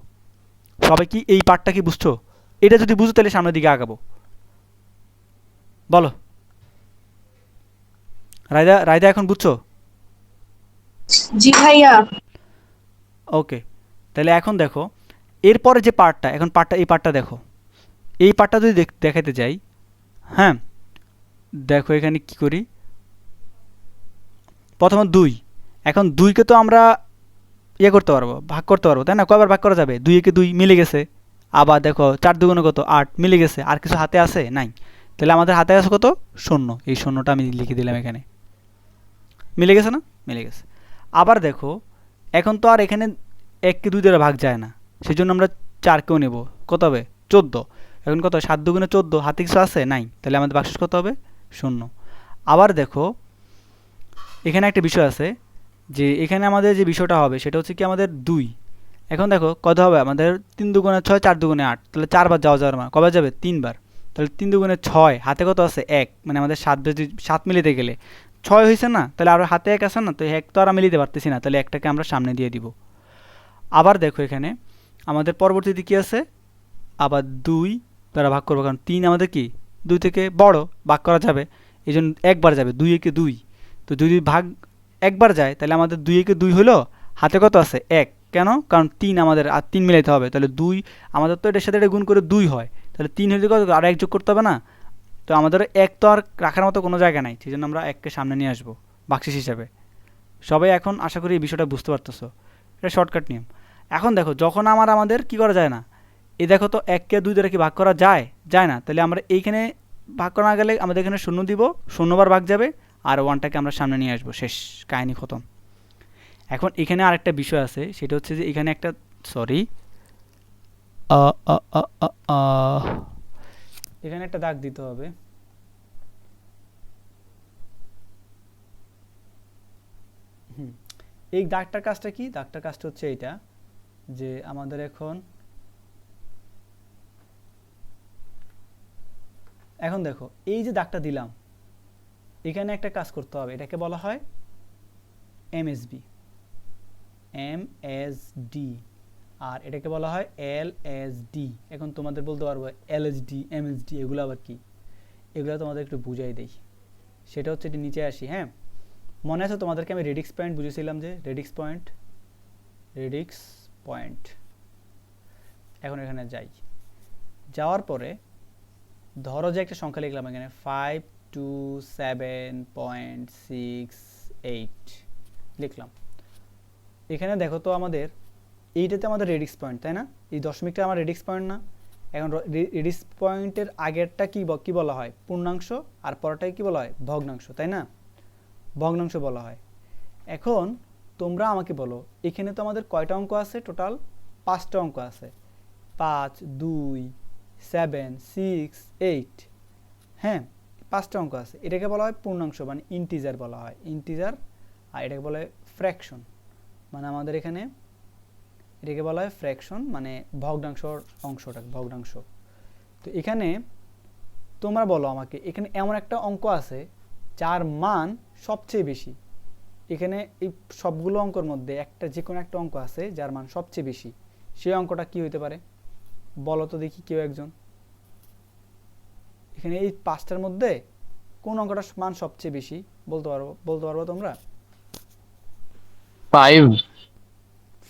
সবাই কি এই পার্টটা কি বুঝছো? এটা যদি বুঝো তাহলে সামনের দিকে আগাবো। বলো রায়দা, রায়দা এখন বুঝছো? জি ভাইয়া। ওকে, তাহলে এখন দেখো এরপরে যে পার্টটা, এখন এই পার্টটা দেখো, এই পার্টটা যদি দেখাতে যাই, হ্যাঁ দেখো এখানে কি করি, প্রথমে 2, এখন 2কে তো আমরা ইয়ে করতে পারবো, ভাগ করতে পারবো, তাই না? কয়বার ভাগ করা যাবে, 2 একে 2 মিলে গেছে। আবার দেখো 4 দুগুণে কত, 8, মিলে গেছে। আর কিছু হাতে আছে নাই, তাহলে আমাদের হাতে আছে কত, 0। এই 0টা আমি লিখে দিলাম এখানে, মিলে গেছে না, মিলে গেছে। আবার দেখো এখন তো আর এখানে 1কে 2 দ্বারা ভাগ যায় না, সেই জন্য আমরা 4কেও নেব, কত হবে 14। এখন কত, 7 দুগুণে 14, হাতে কিছু আছে নাই, তাহলে আমাদের বাক্সেস কত হবে, 0। আবার দেখো এখানে একটা বিষয় আছে, যে এখানে আমাদের যে বিষয়টা হবে সেটা হচ্ছে কি আমাদের 2। এখন দেখো কত হবে আমাদের, 3 দুগুণে 6, 4 দুগুণে 8, তাহলে 4 বার যাওয়া যাওয়ার মানে কবে যাবে, 3 বার। তাহলে 3 দুগুণে 6, হাতে কত আছে 1, মানে আমাদের 7 মিলিতে গেলে 6 হয়েছে না, তাহলে আরও হাতে 1 আছে না, তো 1 তো আর মিলিতে পারতেছি না, তাহলে একটাকে আমরা সামনে দিয়ে দিব। আবার দেখো এখানে আমাদের পরবর্তীতে কি আছে, আবার 2 দ্বারা ভাগ করবো, কারণ 3 আমাদের কি 2 থেকে বড়, ভাগ করা যাবে, এই জন্য একবার যাবে, 2 একে 2, তো 2 ভাগ একবার যায়, তাহলে আমাদের 2 একে 2 হলো, হাতে কত আছে 1, কেন, কারণ 3 আমাদের আর 3 মিলাইতে হবে, তাহলে 2 আমাদের তো এটার সাথে এটা গুণ করে 2 হয়, তাহলে 3 হলে কত, আর 1 যোগ করতে হবে না, তো আমাদের 1 তো আর রাখার মতো কোনো জায়গা নাই, সেই জন্য আমরা 1কে সামনে নিয়ে আসবো বাক্সিস হিসাবে। সবাই এখন আশা করি এই বিষয়টা বুঝতে পারতেছো, এটা শর্টকাট নিয়ম। এখন দেখো যখন আমাদের কি করা যায় না, এই দেখো তো 1কে 2 দ্বারা কি ভাগ করা যায়, যায় না, তাহলে আমরা এইখানে ভাগ করা না গেলে আমাদের এখানে 0 দিব, 0 বার ভাগ যাবে, আর 1টাকে আমরা সামনে নিয়ে আসবো, শেষ, কাহিনী খতম। এখন এখানে আরেকটা বিষয় আছে, সেটা হচ্ছে যে এখানে একটা, সরি, এখানে একটা দাগ দিতে হবে। এই দাগটার কাজটা কি, দাগটার কাজটা হচ্ছে এইটা, যে আমাদের এখন দেখো এই যে দাগটা দিলাম, এখানে একটা কাজ করতে হবে, এটাকে বলা হয় এমএসবি, এমএসডি, আর এটাকে বলা হয় এলএসডি। এখন তোমাদের বলতে পারবো এলএসডি, এমএসডি, এগুলো আবার কি, এগুলো তোমাদের একটু বুঝাই দেই। সেটা হচ্ছে এটি নিচে আসি, হ্যাঁ মনে আছে তোমাদেরকে আমি রেডিক্স পয়েন্ট বুঝেছিলাম, যে রেডিক্স পয়েন্ট। এখন এখানে যাই, যাওয়ার পরে ধরো যে একটা সংখ্যা লিখলাম এখানে 527.68 লিখলাম। এখানে দেখো তো আমাদের এইটাতে আমাদের রেডিক্স পয়েন্ট, তাই না, এই দশমিকটা আমার রেডিক্স পয়েন্ট না। এখন রেডিক্স পয়েন্টের আগেরটা কি বলা হয়, পূর্ণাংশ, আর পরটাই কি বলা হয়, ভগ্নাংশ, তাই না, ভগ্নাংশ বলা হয়। এখন তোমরা আমাকে বলো এখানে তো আমাদের কয়টা অঙ্ক আছে, টোটাল 5টা অঙ্ক আছে, 5, 2, 7, 6, 8, হ্যাঁ 5টা অঙ্ক আছে, এটাকে বলা হয় পূর্ণাংশ, মানে ইন্টিজার বলা হয়, ইন্টিজার। আর এটাকে বলা হয় ফ্র্যাকশন, মানে আমাদের এখানে এটাকে বলা হয় ফ্র্যাকশন, মানে ভগ্নাংশর অংশটা, ভগ্নাংশ। তো এখানে তোমরা বলো আমাকে, এখানে এমন একটা অঙ্ক আছে যার মান সবচেয়ে বেশি, এখানে এই সবগুলো অঙ্কের মধ্যে একটা যে কোনো একটা অঙ্ক আছে যার মান সবচেয়ে বেশি, সেই অঙ্কটা কি হইতে পারে বলো তো দেখি, কেউ একজন, এখানে এই 5টার মধ্যে কোন অঙ্কটার মান সবচেয়ে বেশি বলতে পারবো তোমরা?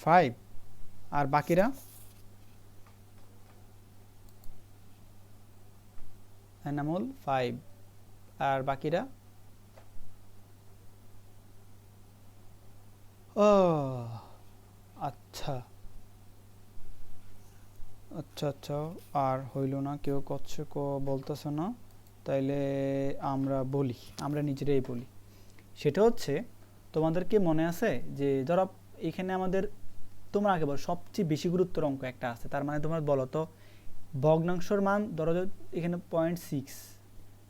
5। আর বাকিরা, এনামুল 5, আর বাকিরা, ও আচ্ছা আচ্ছা আচ্ছা, আর হইল না, কেউ বলতেছে না, তাইলে আমরা নিজেরাই বলি। সেটা হচ্ছে তোমাদেরকে মনে আছে যে ধরো এখানে আমাদের, তোমরা আগে বলো সবচেয়ে বেশি গুরুত্বের অঙ্ক একটা আছে, তার মানে তোমরা বলো তো ভগ্নাংশর মান ধরো এখানে 0.6,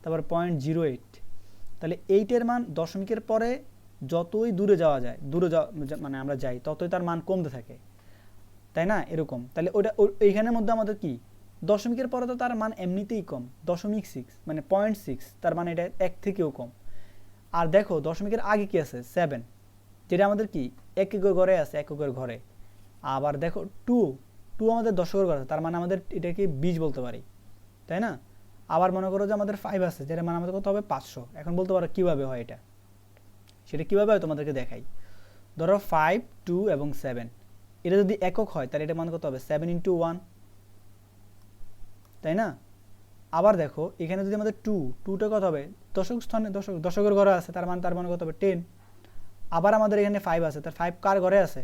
তারপর 0.08, তাহলে 8-এর মান দশমিকের পরে যতই দূরে যাওয়া যায়, মানে আমরা যাই, ততই তার মান কমতে থাকে, তাই না? এরকম। তাহলে এইখানের মধ্যে আমাদের কি দশমিকের পরে তো তার মান এমনিতেই কম, 0.6 মানে 0.6, তার মানে এটা 1 থেকেও কম। আর দেখো দশমিকের আগে কি আছে 7, যেটা আমাদের কি এককের ঘরে আছে, এককের ঘরে। আবার দেখো 2 আমাদের দশকের ঘরে আছে, তার মানে আমাদের এটাকে 20 বলতে পারি, তাই না? আবার মনে করো যে আমাদের 5 আছে, যেটা মানে আমাদের কত হবে 500। এখন বলতে পারো কীভাবে হয় এটা, সেটা কীভাবে হয় তোমাদেরকে দেখাই। ধরো 5, 2 এবং 7, এটা যদি একক হয় তাহলে এটা মান কত হবে 7 × 1, তাই না? আবার দেখো এখানে যদি আমাদের 2টা কত হবে দশক স্থানে, দশকের ঘরে আছে, তার মানে কত হবে 10। আবার আমাদের এখানে 5 আছে, তার 5 কার ঘরে আছে?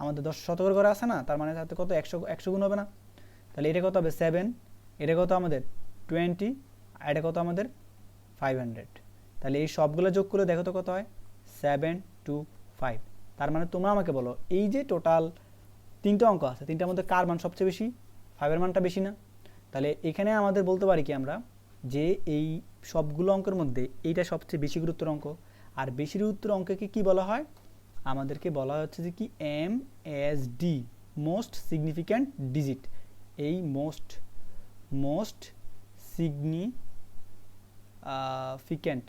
আমাদের 10 শতকের ঘরে আছে না, তার মানে তাতে কত 100 গুণ হবে না? তাহলে এটা কত হবে 7, এটা কত আমাদের 20, আর এটা কত আমাদের 500। তাহলে এই সবগুলো যোগ করে দেখো তো কত হয় 7, 2, 5। তার মানে তোমরা আমাকে বলো এই যে টোটাল 3টা অঙ্ক আছে, 3টার মধ্যে কার মান সবচেয়ে বেশি? 5-এর মানটা বেশি না? তাহলে এখানে আমাদের বলতে পারি কি আমরা, যে এই সবগুলো অঙ্কের মধ্যে এইটা সবচেয়ে বেশি গুরুত্বের অঙ্ক। আর বেশি গুরুত্বের অঙ্ককে কি বলা হয়? আমাদেরকে বলা হচ্ছে যে কি MSD, মোস্ট সিগনিফিক্যান্ট ডিজিট। এই মোস্ট সিগনিফিক্যান্ট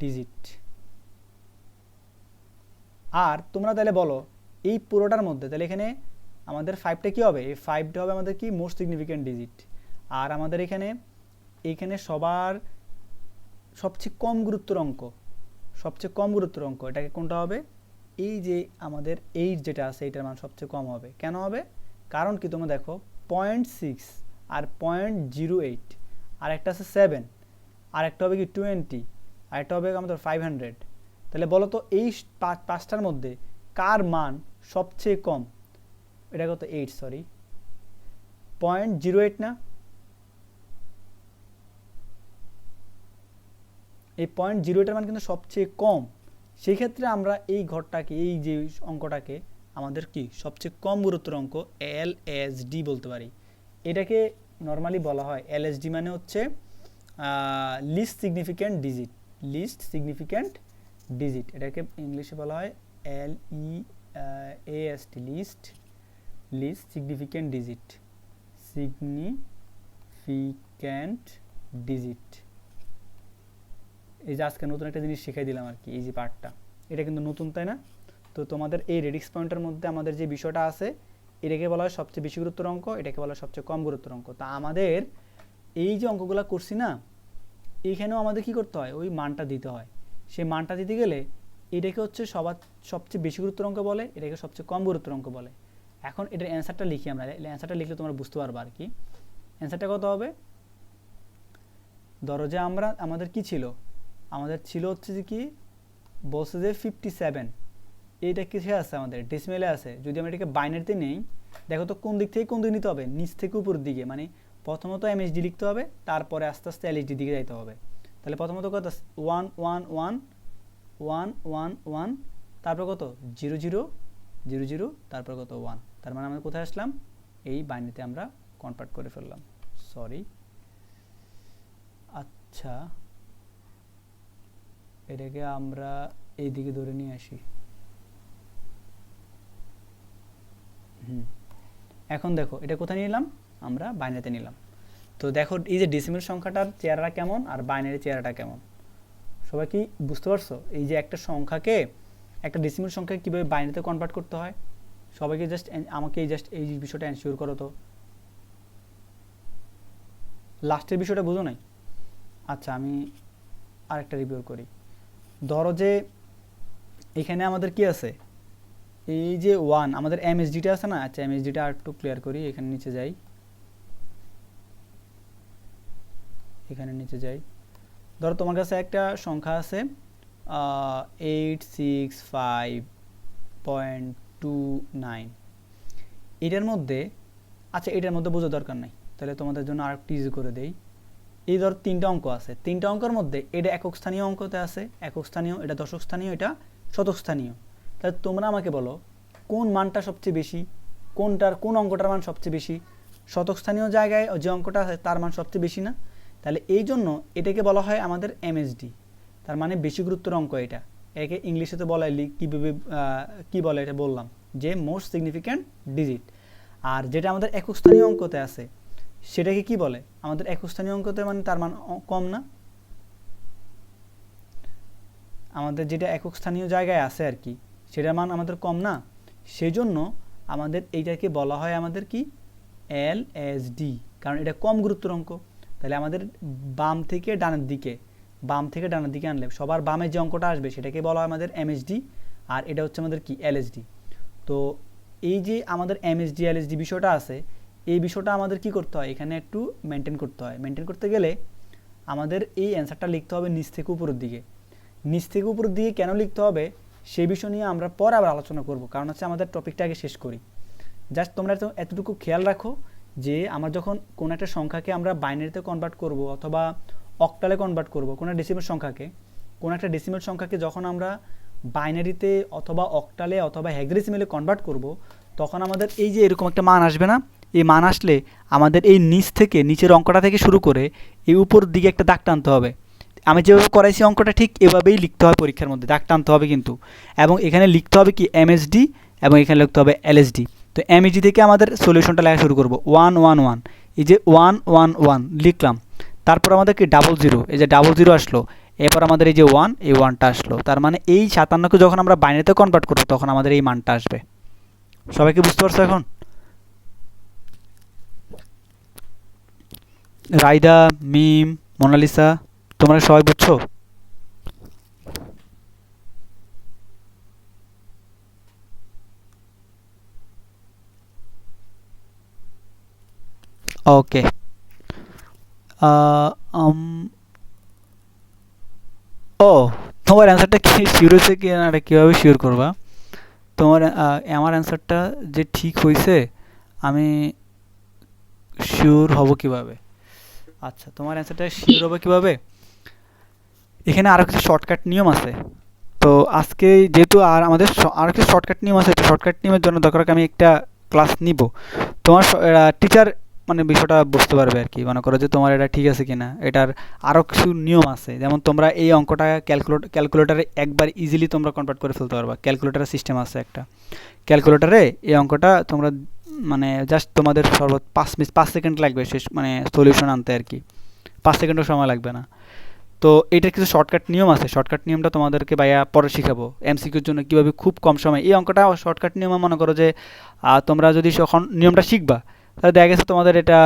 ডিজিট। আর তোমরা তাহলে বলো এই পুরোটার মধ্যে তাহলে এখানে আমাদের 5টা কি হবে? এই 5টা হবে আমাদের কি মোস্ট সিগনিফিক্যান্ট ডিজিট। আর আমাদের এখানে সবার সবচেয়ে কম গুরুত্বের অঙ্ক, এটাকে কোনটা হবে? এই যে আমাদের 8 যেটা আছে এটার মান সবচেয়ে কম হবে। কেন হবে? কারণ কি তোমরা দেখো 0.6 আর 0.08, আর একটা আছে 7, আর একটা হবে কি 20, আর একটা হবে আমাদের 500। তাহলে বলো তো এই 5টার মধ্যে কার মান সবচেয়ে কম? এটা কত 8, সরি 0.08 না? এই 0.08 এর মান কিন্তু সবচেয়ে কম। সেই ক্ষেত্রে আমরা এই ঘরটাকে, এই যে অঙ্কটাকে আমাদের কি সবচেয়ে কম গুরুত্বের অঙ্ক LSD বলতে পারি। এটাকে নর্মালি বলা হয় LSD মানে হচ্ছে লিস্ট সিগনিফিক্যান্ট ডিজিট। এটাকে ইংলিশে বলা হয় LEAST, লিস্ট সিগনিফিক্যান্ট ডিজিট। এই যে আজকে নতুন একটা জিনিস শিখাই দিলাম আর কি, এই যে পার্টটা, এটা কিন্তু নতুন, তাই না? তো তোমাদের এই রেডিক্স পয়েন্টের মধ্যে আমাদের যে বিষয়টা আছে এটাকে বলা হয় সবচেয়ে বেশি গুরুত্বের অঙ্ক, এটাকে বলা হয় সবচেয়ে কম গুরুত্বের অঙ্ক। তা আমাদের এই যে অঙ্কগুলো করছি না, এইখানেও আমাদের কি করতে হয়? ওই মানটা দিতে হয়। সেই মানটা দিতে গেলে এটাকে হচ্ছে সবচেয়ে বেশি গুরুত্বের অঙ্ক বলে, এটাকে সবচেয়ে কম গুরুত্বের অঙ্ক বলে। এখন এটার অ্যান্সারটা লিখি আমরা, অ্যান্সারটা লিখলে তোমরা বুঝতে পারবে আর কি। অ্যান্সারটা কত হবে? ধরো যে আমাদের কি ছিল? আমাদের ছিল হচ্ছে যে কি বলছে যে 57, এইটা কিসে আছে? আমাদের ডেসিমেলে আছে। যদি আমরা এটাকে বাইনারিতে নেই, দেখো তো কোন দিক থেকে কোন দিকে নিতে হবে? নিচ থেকে উপরের দিকে, মানে প্রথমত MSD লিখতে হবে, তারপরে আস্তে আস্তে LSD দিকে যাইতে হবে। তাহলে প্রথমত কত 1 1 1 1 1 1, তারপর কত 0 0 0 0, তারপর কত 1। তার মানে আমরা কোথায় আসলাম? এই বাইনারিতে আমরা কনভার্ট করে ফেললাম, সরি। আচ্ছা, এটাকে আমরা এই দিকে ধরে নিয়ে আসি। এখন দেখো এটা কোথায় নিলাম? আমরা বাইনারিতে নিলাম। তো দেখো এই যে ডেসিমেল সংখ্যাটার চেহারাটা কেমন আর বাইনারি চেহারাটা কেমন, সবাই কি বুঝতে পারছো? এই যে একটা সংখ্যাকে, একটা ডেসিমেল সংখ্যাকে কীভাবে বাইনারিতে কনভার্ট করতে হয়? সবাইকে আমাকে এই বিষয়টা এনশিওর করো তো। লাস্টের বিষয়টা বুঝো নাই? আচ্ছা, আমি আরেকটা রিভিউ করি। ধরো যে এখানে আমাদের কি আছে? এই যে 1 আমাদের MSDটা আছে না? আচ্ছা, MSDটা আর একটু ক্লিয়ার করি। এখানে নিচে যাই। ধরো তোমার কাছে একটা সংখ্যা আছে 865.29। এটার মধ্যে, আচ্ছা এটার মধ্যে বোঝার দরকার নাই, তাহলে তোমাদের জন্য আর একটু ইজি করে দেই। এই ধর 3টা অঙ্ক আছে, 3টা অঙ্কের মধ্যে এটা একক স্থানীয় অঙ্কতে আছে, একক স্থানীয়, এটা দশক স্থানীয়, এটা শতক স্থানীয়। তাহলে তোমরা আমাকে বলো কোন মানটা সবচেয়ে বেশি, কোন অঙ্কটার মান সবচেয়ে বেশি? শতক স্থানীয় জায়গায় যে অঙ্কটা আছে তার মান সবচেয়ে বেশি না? তাহলে এই জন্য এটাকে বলা হয় আমাদের এমএসডি, তার মানে বেশি গুরুত্বের অঙ্ক এটা। একে ইংলিশেতে বলা কীভাবে কী বলে এটা বললাম, যে মোস্ট সিগনিফিক্যান্ট ডিজিট। আর যেটা আমাদের একক স্থানীয় অঙ্কতে আছে সেটাকে কি বলে, আমাদের একক স্থানীয় অঙ্কতে মানে তার মান কম না, আমাদের যেটা একক স্থানীয় জায়গায় আছে আর কি সেটার মান আমাদের কম না, সেই জন্য আমাদের এইটাকে বলা হয় আমাদের কি এলএসডি, কারণ এটা কম গুরুত্বের অঙ্ক। তাহলে আমাদের বাম থেকে ডানের দিকে আনলে সবার বামে যে অঙ্কটা আসবে সেটাকে বলা হয় আমাদের এমএসডি, আর এটা হচ্ছে আমাদের কি এলএসডি। তো এই যে আমাদের এমএসডি এলএসডি বিষয়টা আছে, এই বিষয়টা আমাদের কি করতে হয়, এখানে একটু মেনটেন করতে হয়। মেনটেন করতে গেলে আমাদের এই অ্যান্সারটা লিখতে হবে নিচ থেকে উপরের দিকে। নিচ থেকে উপরের দিকে কেন লিখতে হবে সেই বিষয় নিয়ে আমরা পরে আবার আলোচনা করব, কারণ হচ্ছে আমাদের টপিকটা আগে শেষ করি। জাস্ট তোমরা এতটুকু খেয়াল রাখো যে আমরা যখন কোনো একটা সংখ্যাকে আমরা বাইনারিতে কনভার্ট করব অথবা অক্টালে কনভার্ট করব, কোনো একটা ডেসিমেল সংখ্যাকে যখন আমরা বাইনারিতে অথবা অক্টালে অথবা হেক্সাডেসিমেলে কনভার্ট করব, তখন আমাদের এই যে এরকম একটা মান আসবে না, এই মান আসলে আমাদের এই নিচের অঙ্কটা থেকে শুরু করে এই উপর দিকে একটা দাগ টানতে হবে। আমি যেভাবে করাইছি অঙ্কটা ঠিক এভাবেই লিখতে হয় পরীক্ষার মধ্যে, দাগ টানতে হবে কিন্তু। এবং এখানে লিখতে হবে কি এমএসডি, এবং এখানে লিখতে হবে এলএসডি। তো এমএসডি থেকে আমাদের সলিউশনটা লেখা শুরু করব, 1 1 1, এই যে 1 1 1 লিখলাম। তারপর আমাদের কি 00, এই যে 00 আসলো। এরপর আমাদের এই যে 1, এই 1টা আসলো। তার মানে এই 57কে যখন আমরা বাইনারিতে কনভার্ট করব তখন আমাদের এই মানটা আসবে। সবাইকে বুঝতে পারছো এখন? রাইদা, মিম, মোনালিসা, তোমরা সবাই বুঝছো? ওকে। ও, তোমার অ্যান্সারটা কি শিওর হয়েছে কি না, এটা কীভাবে শিওর করবা? তোমার আমার অ্যান্সারটা যে ঠিক হয়েছে আমি শিওর হব কিভাবে? আচ্ছা, তোমার অ্যান্সারটা শিওর হবে কিভাবে? এখানে আরও কিছু শর্টকাট নিয়ম আছে। তো আজকে যেহেতু আমাদের আরও কিছু শর্টকাট নিয়ম আছে, শর্টকাট নিয়মের জন্য দরকার আমি একটা ক্লাস নিব। তোমার টিচার মানে বিষয়টা বুঝতে পারবে আর কি, মনে করো যে তোমার এটা ঠিক আছে কিনা। এটার আরও কিছু নিয়ম আছে, যেমন তোমরা এই অঙ্কটা ক্যালকুলেটারে একবার ইজিলি তোমরা কনভার্ট করে ফেলতে পারবা। ক্যালকুলেটারের সিস্টেম আছে একটা, ক্যালকুলেটারে এই অঙ্কটা তোমরা মানে জাস্ট তোমাদের 5 সেকেন্ড লাগবে শেষ মানে সলিউশন আনতে আর কি, 5 সেকেন্ডও সময় লাগবে না। তো এইটার কিছু শর্টকাট নিয়ম আছে, শর্টকাট নিয়মটা তোমাদেরকে ভাইয়া পরে শিখাবো এমসিকিউর জন্য কীভাবে খুব কম সময় এই অঙ্কটা শর্টকাট নিয়মে মনে করো যে তোমরা যদি যখন নিয়মটা শিখবা তাহলে দেখা গেছে তোমাদের এটা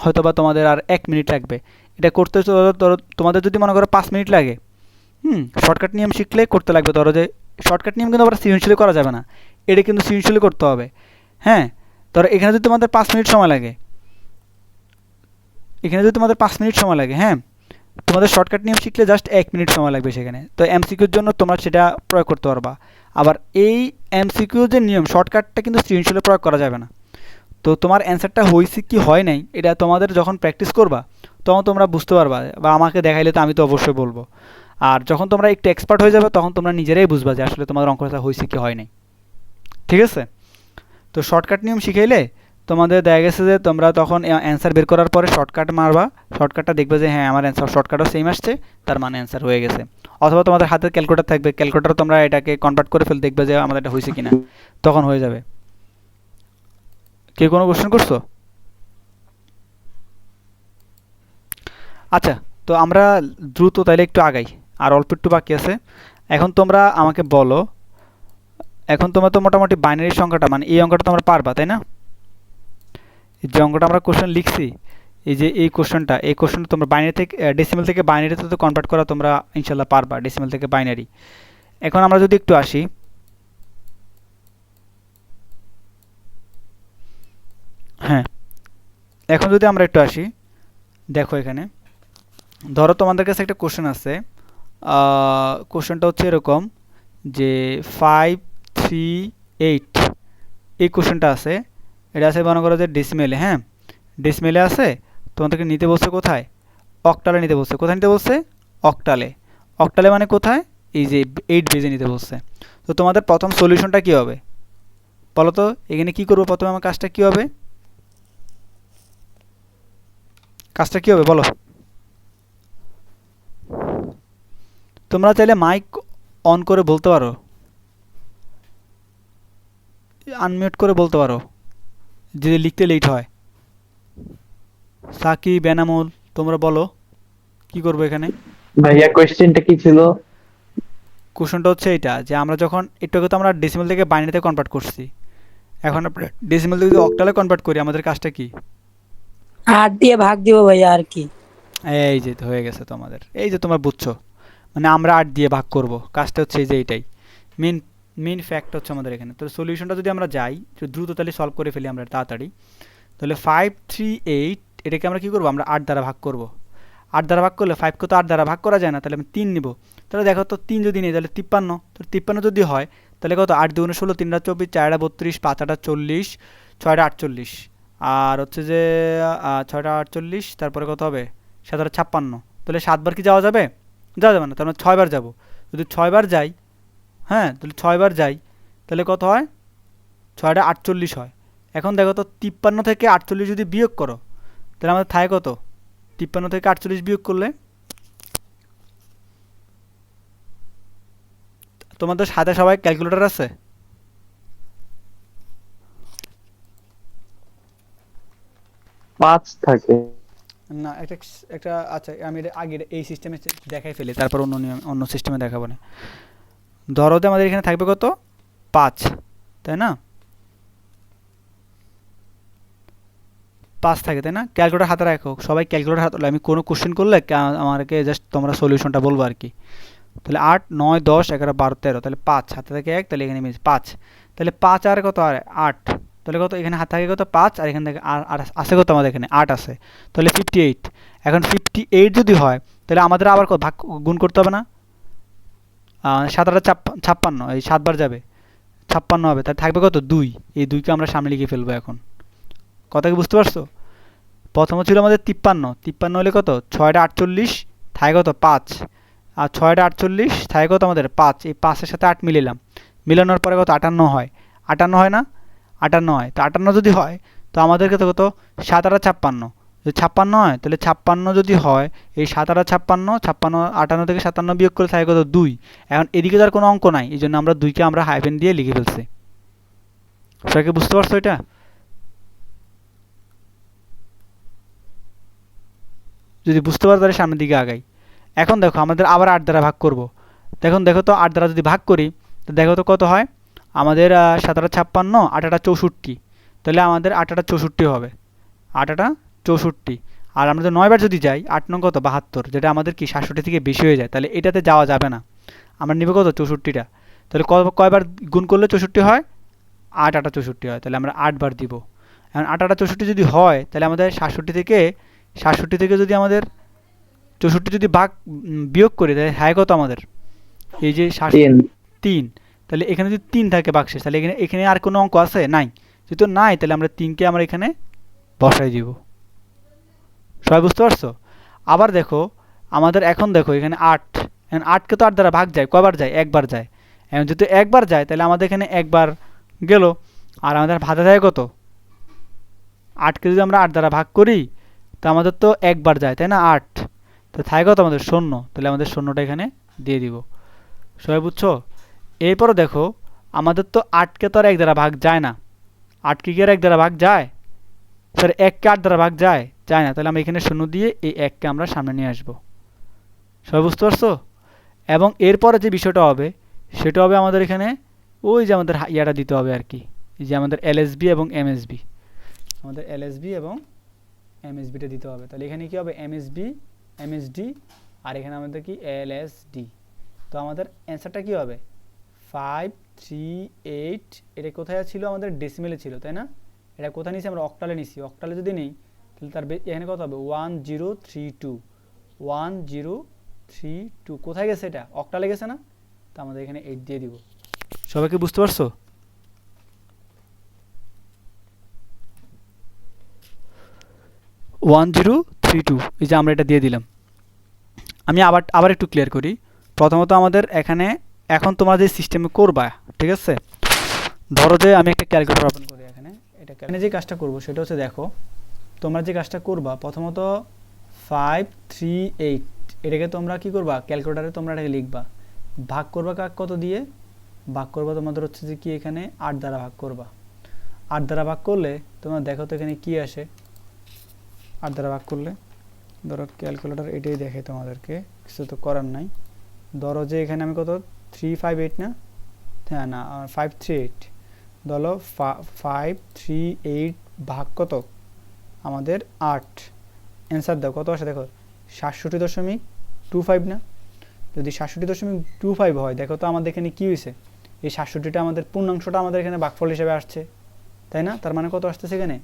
হয়তো বা তোমাদের আর 1 মিনিট লাগবে। এটা করতে তোমাদের যদি মনে করো 5 মিনিট লাগে, শর্টকাট নিয়ম শিখলে করতে লাগবে ধরো যে শর্টকাট নিয়ম কিন্তু আবার সৃজনশীল করা যাবে না, এটা কিন্তু সৃজনশীল করতে হবে। হ্যাঁ, ধরো এখানে যদি তোমাদের 5 মিনিট সময় লাগে, হ্যাঁ, তোমাদের শর্টকাট নিয়ম শিখলে জাস্ট 1 মিনিট সময় লাগবে সেখানে। তো এমসিকিউর জন্য তোমরা সেটা প্রয়োগ করতে পারবা। আবার এই এমসিকিউ যে নিয়ম শর্টকাটটা কিন্তু সৃজনশীলে প্রয়োগ করা যাবে না। তো তোমার অ্যান্সারটা হয়েছে কি হয় নাই এটা তোমাদের যখন প্র্যাকটিস করবা তখন তোমরা বুঝতে পারবা, বা আমাকে দেখাইলে তো আমি তো অবশ্যই বলবো। আর যখন তোমরা একটু এক্সপার্ট হয়ে যাবে তখন তোমরা নিজেরাই বুঝবা যে আসলে তোমাদের অঙ্কটা হয়েছে কি হয় নাই। ঠিক আছে? তো শর্টকাট নিয়ম শিখাইলে তোমাদের দেখা গেছে যে তোমরা তখন অ্যান্সার বের করার পরে শর্টকাট মারবা, শর্টকাটটা দেখবে যে হ্যাঁ আমার অ্যান্সার শর্টকাটও সেম আসছে, তার মানে অ্যান্সার হয়ে গেছে। অথবা তোমাদের হাতে ক্যালকুলেটার থাকবে, ক্যালকুলেটার তোমরা এটাকে কনভার্ট করে ফেলে দেখবে যে আমাদের এটা হয়েছে কিনা, তখন হয়ে যাবে। কেউ কোনো কোশ্চেন করছো? আচ্ছা, তো আমরা দ্রুত তাইলে একটু আগাই, আর অল্প একটু বাকি আছে। এখন তোমরা আমাকে বলো, এখন তোমরা তো মোটামুটি বাইনারি সংখ্যাটা মানে এই অঙ্কটা তোমরা পারবা তাই না? যে অঙ্কটা আমরা কোশ্চেন লিখছি, এই যে এই কোশ্চেনটা তোমরা বাইনারি থেকে ডেসিমেল থেকে বাইনারিতে তো কনভার্ট করা তোমরা ইনশাল্লাহ পারবা, ডেসিমেল থেকে বাইনারি। এখন আমরা যদি একটু আসি, হ্যাঁ, এখন যদি আমরা একটু আসি, দেখো এখানে ধরো তোমাদের কাছে একটা কোশ্চেন আছে, কোশ্চেনটা হচ্ছে এরকম যে 5 3 8, এই কোশ্চেনটা আছে। এটা আছে মনে করো যে ডেসিমেলে, হ্যাঁ ডেসিমেলে আছে। তোমাদেরকে নিতে বলছে কোথায়? অক্টালে নিতে বলছে। কোথায় নিতে বলছে? অক্টালে। অক্টালে মানে কোথায়? এই যে 8 বেজে নিতে বলছে। তো তোমাদের প্রথম সলিউশনটা কী হবে বলো তো? এখানে কী করবো প্রথমে? আমার কাজটা কী হবে? বলো? তোমরা চাইলে মাইক অন করে বলতে পারো, আনমিউট করে বলতে পারো যদি লিখতে লেট হয়। সাকিব, বেনামুল, তোমরা বলো কি করবো এখানে। ভাইয়া কোয়েশ্চেনটা কি ছিল? কোশ্চেনটা হচ্ছে এটা যে আমরা যখন একটু তো আমরা ডেসিমাল থেকে বাইনারিতে কনভার্ট করছি, এখন আমরা ডেসিমাল থেকে যদি অক্টালে কনভার্ট করি আমাদের কাজটা কি? 8 দিয়ে ভাগ দিব ভাইয়া আর কি। এই যে তো হয়ে গেছে তোমাদের, এই যে তোমরা বুঝছো, মানে আমরা 8 দিয়ে ভাগ করব, কাজটা হচ্ছে এই যে এইটাই মেন মেন ফ্যাক্ট হচ্ছে আমাদের এখানে। তো সলিউশনটা যদি আমরা যাই দ্রুত তাহলে সলভ করে ফেলি আমরা তাড়াতাড়ি, তাহলে 538 এটাকে আমরা কী করবো, আমরা 8 দ্বারা ভাগ করব। 8 দ্বারা ভাগ করলে 5কে তো 8 দ্বারা ভাগ করা যায় না, তাহলে আমি 3 নিব। তাহলে দেখো তো 3 যদি নিই তাহলে 53, তো 53 যদি হয় তাহলে কত, 8 2 16, 3 24, 4 32, 5 40, 6 48, আর হচ্ছে যে 6 48, তারপরে কত হবে 7 56, তাহলে 7 বার কি যাওয়া যাবে? যাওয়া যাবে না, তার মানে 6 বার যাবো। যদি 6 বার যাই, হ্যাঁ তাহলে 6 বার যাই তাহলে কত হয়, 6 48 হয়। এখন দেখো তো 53 থেকে 48 যদি বিয়োগ করো তাহলে আমাদের থাকে কত, 53 থেকে 48 বিয়োগ করলে তোমাদের সাথে সবাই ক্যালকুলেটর আছে? পাঁচ থাকে। না, একটা একটা আচ্ছা আমি এটা আগে এই সিস্টেমে দেখাই ফেলি, তারপর অন্য নিয়ম অন্য সিস্টেমে দেখাবো না। ধরো যে আমাদের এখানে থাকবে কত, 5, তাই না? 5 থাকে তাই না? ক্যালকুলেটর হাতে রাখো, সবাই ক্যালকুলেটর হাতে, আমি কোনো কোশ্চেন করলে আমাকে জাস্ট তোমরা সলিউশনটা বলবো আর কি। তাহলে 8 9 10 11 12 13, তাহলে 5 হাতে থাকে 1, তাহলে এখানে মিস 5, তাহলে 5 আর কত, আর 8, তাহলে কত এখানে হাতে থাকে কত 5, আর এখান থেকে আর আছে কত আমাদের এখানে 8 আছে, তাহলে 58। এখন 58 যদি হয় তাহলে আমাদের আবার ভাগ গুণ করতে হবে না, 7 8 56, এই 7 বার যাবে 56 হবে, তাহলে থাকবে কত 2, এই 2কে আমরা সামনে লিখে ফেলবো। এখন কথা কি বুঝতে পারছো? প্রথমে ছিল আমাদের 53 হলে কত 6 48, থাকে কত 5, আর 6 48 থাকে কত আমাদের 5, এই 5-এর সাথে 8 মিলালাম, মিলানোর পরে কত 58 হয়, 58 হয় না, 58 হয়। তো 58 যদি হয় তো আমাদেরকে তো কত 7 8 56, যদি 56 হয় তাহলে 56 যদি হয়, এই 7 8 56, 58 থেকে 57 বিয়োগ করে থাকে কত 2। এখন এদিকে তো আর কোনো অঙ্ক নাই, এই জন্য আমরা 2কে আমরা হাইফেন দিয়ে লিখে ফেলছি। সবাইকে বুঝতে পারছো এটা? যদি বুঝতে পারো তাহলে সামনের দিকে আগাই। এখন দেখো আমাদের আবার 8 দ্বারা ভাগ করব। দেখো তো 8 দ্বারা যদি ভাগ করি তো দেখো তো কত হয়, আমাদের 7 8 56, 8 8 64, তাহলে আমাদের 8 8 64 হবে, 8 8 64। আর আমরা যদি 9 বার যদি যাই, 8 9 কত 72, যেটা আমাদের কি 67 থেকে বেশি হয়ে যায়, তাহলে এটাতে যাওয়া যাবে না, আমরা নিব কত 64টা। তাহলে কয়বার গুণ করলে 64 হয়, 8 8 64 হয়, তাহলে আমরা 8 বার দিব। এখন 8 8 64 যদি হয় তাহলে আমাদের 67 থেকে যদি আমাদের 64 যদি বিয়োগ করি তাহলে হ্যাঁ কত আমাদের, এই যে 3, তাহলে এখানে যদি 3 থাকে বাক্সেস, তাহলে এখানে এখানে আর কোনো অঙ্ক আছে নাই, যেহেতু নাই তাহলে আমরা 3কে আমরা এখানে বসাই দিব। সবাই বুঝতে পারছো? আবার দেখো আমাদের এখন দেখো এখানে 8, এখন 8কে তো 8 দ্বারা ভাগ যায়, কয়বার যায়, একবার যায়। এখন যদি একবার যায় তাহলে আমাদের এখানে একবার গেল, আর আমাদের ভাতে থাকে কত, 8কে যদি আমরা 8 দ্বারা ভাগ করি তো আমাদের তো একবার যায় তাই না 8, তো থাকে কত আমাদের 0, তাহলে আমাদের 0টা এখানে দিয়ে দিব। সবাই বুঝছো? এরপরও দেখো আমাদের তো 8কে তো আর 1 দ্বারা ভাগ যায় না, 8কে কি আর 1 দ্বারা ভাগ যায়, স্যার 1কে 8 দ্বারা ভাগ যায় যায় না, তাহলে আমরা এখানে 0 দিয়ে এই 1কে আমরা সামনে নিয়ে আসবো। সবাই বুঝতে পারছো? এবং এরপরে যে বিষয়টা হবে সেটা হবে আমাদের এখানে ওই যে আমাদের ইয়াটা দিতে হবে আর কি, এই যে আমাদের এলএসবি এবং এমএসবি, আমাদের এলএসবি এবং এমএসবিটা দিতে হবে। তাহলে এখানে কি হবে এমএসবি এমএসডি, আর এখানে আমাদের কি এলএসডি। তো আমাদের অ্যান্সারটা কি হবে 538, এটা কোথায় ছিল, আমাদের ডেসিমেলে ছিল তাই না, এটা কোথায় নিয়েছি আমরা অক্টালে নিয়েছি, অক্টালে যদি নেই তাহলে তার এখানে কত হবে 1032, 1032, কোথায় গেছে এটা অক্টালে গেছে না, তো আমাদের এখানে 8 দিয়ে দিব। সবাইকে বুঝতে পারছো? ওয়ান 1032, এই যে আমরা এটা দিয়ে দিলাম। আমি আবার একটু ক্লিয়ার করি। প্রথমত আমাদের এখানে এখন তোমরা যে সিস্টেমে করবা, ঠিক আছে, ধরো যে আমি একটা ক্যালকুলেটর ওপেন করি এখানে, এখানে যে কাজটা করব সেটা হচ্ছে দেখো তোমরা যে কাজটা করবা প্রথমত 538 এটাকে তোমরা কি করবা, ক্যালকুলেটারে তোমরা এটাকে লিখবা, ভাগ করবা কত দিয়ে, ভাগ করবা তোমাদের হচ্ছে যে কি এখানে 8 দ্বারা ভাগ করবা। 8 দ্বারা ভাগ করলে তোমরা দেখো তো এখানে কি আসে। 8 দ্বারা ভাগ করলে ধরো ক্যালকুলেটর এটাই দেখে তোমাদেরকে, কিছু তো করার নাই। ধরো যে এখানে আমি কত 358 না, হ্যাঁ না 538, ধরো 538 ভাগ কত আমাদের 8, অ্যান্সার দাও কত আসে দেখো 67.25 না। যদি 67.25 হয় দেখো তো আমাদের এখানে কি হয়েছে, এই 67টা আমাদের পূর্ণাংশটা আমাদের এখানে ভাগফল হিসেবে আসছে, তাই না? তার মানে কত আসতেছে এখানে,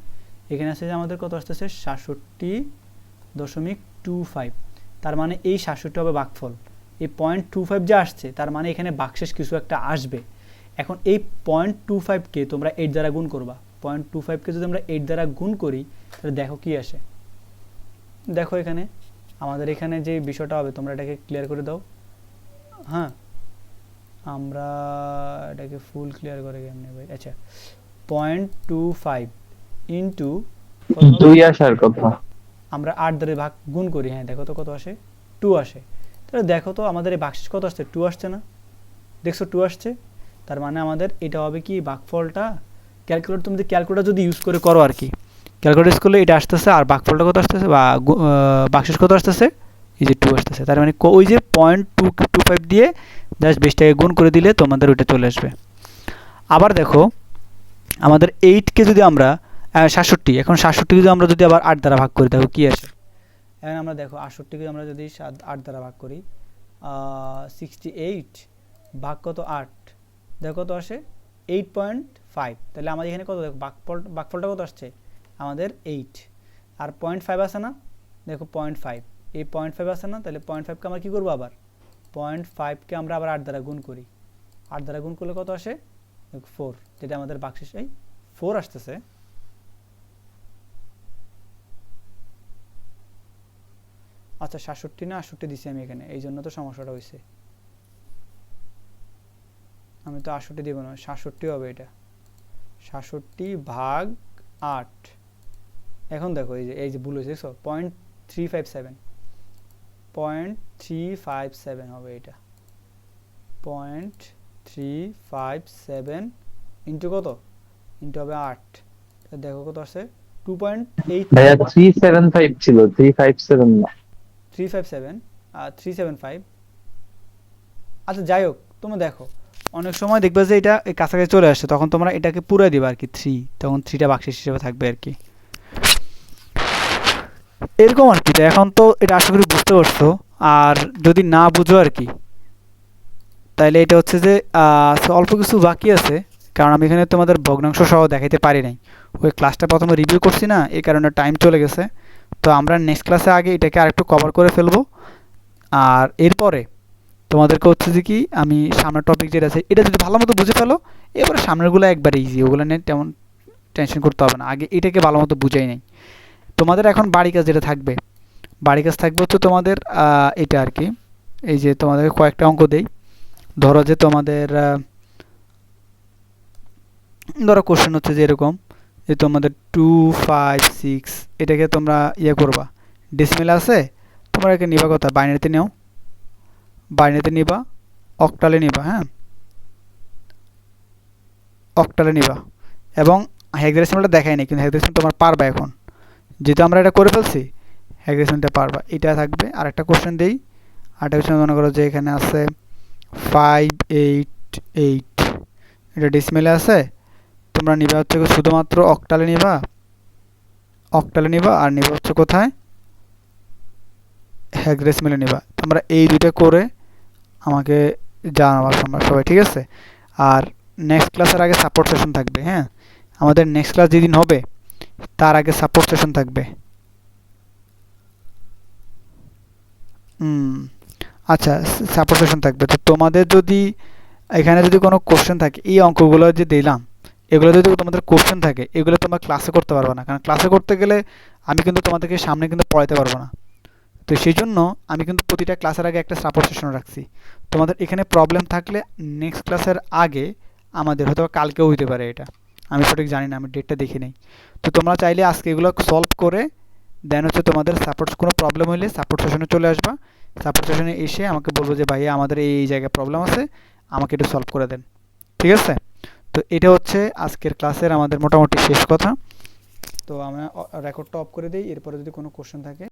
এখানে আসছে যে আমাদের কত আসতেছে 67.25, তার মানে এই 67 হবে ভাগফল। এই 0.25 যে আসছে তার মানে এখানে ভাগশেষ কিছু একটা আসবে। এখন এই 0.25কে তোমরা 8 দ্বারা গুণ করবা। 0.25কে যদি আমরা 8 দ্বারা গুণ করি তাহলে দেখো কি আসে। দেখো এখানে আমাদের এখানে যে বিষয়টা হবে তোমরা এটাকে ক্লিয়ার করে দাও। হ্যাঁ, আমরা এটাকে ফুল ক্লিয়ার করে কেমনে ভাই? আচ্ছা, 0.25 ইন্টু 2 আসার কথা। আমরা 8 দ্বারা ভাগ গুণ করি, হ্যাঁ দেখো তো কত আসে, 2 আসে। তাহলে দেখো তো আমাদের এই ভাগশেষ কত আসছে, 2 আসছে না? দেখছো 2 আসছে, তার মানে আমাদের এটা হবে কি ভাগফলটা, ক্যালকুলেটর তুমি ক্যালকুলেটর যদি ইউজ করে করো আর কি, ক্যালকুলেটর ইউজ করলে এটা আসতেছে, আর ভাগফলটা কত আসতেছে বা ভাগশেষ কত আসতেছে, এই যে 2 আসতেছে। তার মানে ওই যে 0.225 দিয়ে জাস্ট বেসটাকে গুণ করে দিলে তোমাদের ওইটা চলে আসবে। আবার দেখো আমাদের 8কে যদি আমরা 67, এখন 67কে যদি আমরা যদি আবার 8 দ্বারা ভাগ করি দেখো কি আসে। এখন আমরা দেখো 68কে আমরা যদি 8 দ্বারা ভাগ করি, 68 ভাগ কত 8, দেখো কত আসে 8.5। তাহলে আমাদের এখানে কত দেখো ভাগফলটা কত আসছে আমাদের 8, আর 0.5 আছে না, দেখো 0.5, এই 0.5 আছে না, তাহলে 0.5কে আমরা কী করবো আবার 0.5কে আমরা আবার 8 দ্বারা গুণ করি। 8 দ্বারা গুণ করলে কত আসে 4, যেটা আমাদের ভাগশেষ এই 4 আসতেছে। আচ্ছা 67 না 68 দিছি আমি এখানে, এই জন্য তো সমস্যাটা হয়েছে। আমি তো 68 দিব না, 67 হবে এটা, 67 ভাগ 8। এখন দেখো এই যে ভুল হয়েছে দেখছো, 0.357 হবে এটা, 0.357 ইন্টু কত, ইন্টু হবে 8, দেখো কত আসছে 2.8 ভাইয়া 375 ছিল, 357 না। 357 আর 375। আচ্ছা যাই হোক, তোমরা দেখো অনেক সময় দেখবে যে এটা কাছাকাছি চলে আসছে, তখন তোমরা এটাকে পুরো দিবা আর কি 3, তখন 3টা বাক্সের হিসেবে থাকবে আর কি, এরকম আর কি। তো এখন তো এটা আশা করি বুঝতে পারছো, আর যদি না বুঝো আর কি তাহলে এটা হচ্ছে যে অল্প কিছু বাকি আছে, কারণ আমি এখানে তোমাদের ভগ্নাংশ সহ দেখাইতে পারি নাই, ওই ক্লাসটা প্রথমে রিভিউ করছি না, এই কারণে টাইম চলে গেছে। তো আমরা নেক্সট ক্লাসে আগে এটাকে আরেকটু কভার করে ফেলবো, আর এরপরে তোমাদেরকে হচ্ছে যে কি আমি সামনের টপিক যেটা আছে এটা যদি ভালো মতো বুঝে ফেলো, এবারে সামনেরগুলো একবারে ইজি, ওগুলো নিয়ে তেমন টেনশন করতে হবে না, আগে এটাকে ভালো মতো বুঝাই নাই। তোমাদের এখন বাড়ি কাজ যেটা থাকবে, বাড়ি কাজ থাকবে হচ্ছে তোমাদের এটা আর কি, এই যে তোমাদের কয়েকটা অঙ্ক দেই। ধরো যে তোমাদের ধরো কোশ্চেন হচ্ছে যে এরকম, যে তোমাদের 256 এটাকে তোমরা ইয়ে করবা, ডেসিমেল আছে তোমরা একে নিবা কথা বাইনারিতে নাও, বাইনারিতে নিবা, অক্টালে নিবা, হ্যাঁ অক্টালে নিবা, এবং হেক্সাডেসিমালটা দেখাই নাই, কিন্তু হেক্সাডেসিমাল তোমার পারবা এখন, যেহেতু আমরা এটা করে ফেলছি হেক্সাডেসিমালটা পারবা। এটা থাকবে। আর একটা কোশ্চেন দেই, আরেকটা কোশ্চেন মনে করো যে এখানে আছে 588, এটা ডেসিমেলে আছে, তোমরা নিবা হচ্ছে শুধুমাত্র অক্টালে নিবা, অক্টালে নিবা, আর নিবা হচ্ছে কোথায় হেক্সাডেসিমালে নিবা। তোমরা এই দুইটা করে আমাকে জানাবা সবাই, ঠিক আছে? আর নেক্সট ক্লাসের আগে সাপোর্ট সেশন থাকবে, হ্যাঁ আমাদের নেক্সট ক্লাস যেদিন হবে তার আগে সাপোর্ট সেশন থাকবে। আচ্ছা সাপোর্ট সেশন থাকবে। তো তোমাদের যদি এখানে যদি কোনো কোশ্চেন থাকে, এই অঙ্কগুলো যে দিলাম এগুলো যদি তোমাদের কোশ্চেন থাকে, এগুলো তোমরা ক্লাসে করতে পারবে না, কারণ ক্লাসে করতে গেলে আমি কিন্তু তোমাদেরকে সামনে কিন্তু পড়াতে পারবো না। তো সেই জন্য আমি কিন্তু প্রতিটা ক্লাসের আগে একটা সাপোর্ট সেশন রাখছি। তোমাদের এখানে প্রবলেম থাকলে নেক্সট ক্লাসের আগে আমাদের হয়তো কালকেও হইতে পারে, এটা আমি সঠিক জানি না, আমি ডেটটা দেখি নেই। তো তোমরা চাইলে আজকে এগুলো সলভ করে দেন হচ্ছে তোমাদের সাপোর্ট কোনো প্রবলেম হলে সাপোর্ট সেশনে চলে আসবা, সাপোর্ট সেশনে এসে আমাকে বলবো যে ভাইয়া আমাদের এই জায়গায় প্রবলেম আছে, আমাকে একটু সলভ করে দেন। ঠিক আছে? তো এটা হচ্ছে আজকের ক্লাসের আমাদের মোটামুটি শেষ কথা। তো আমরা রেকর্ডটা অফ করে দিই, এরপরে যদি কোনো কোশ্চেন থাকে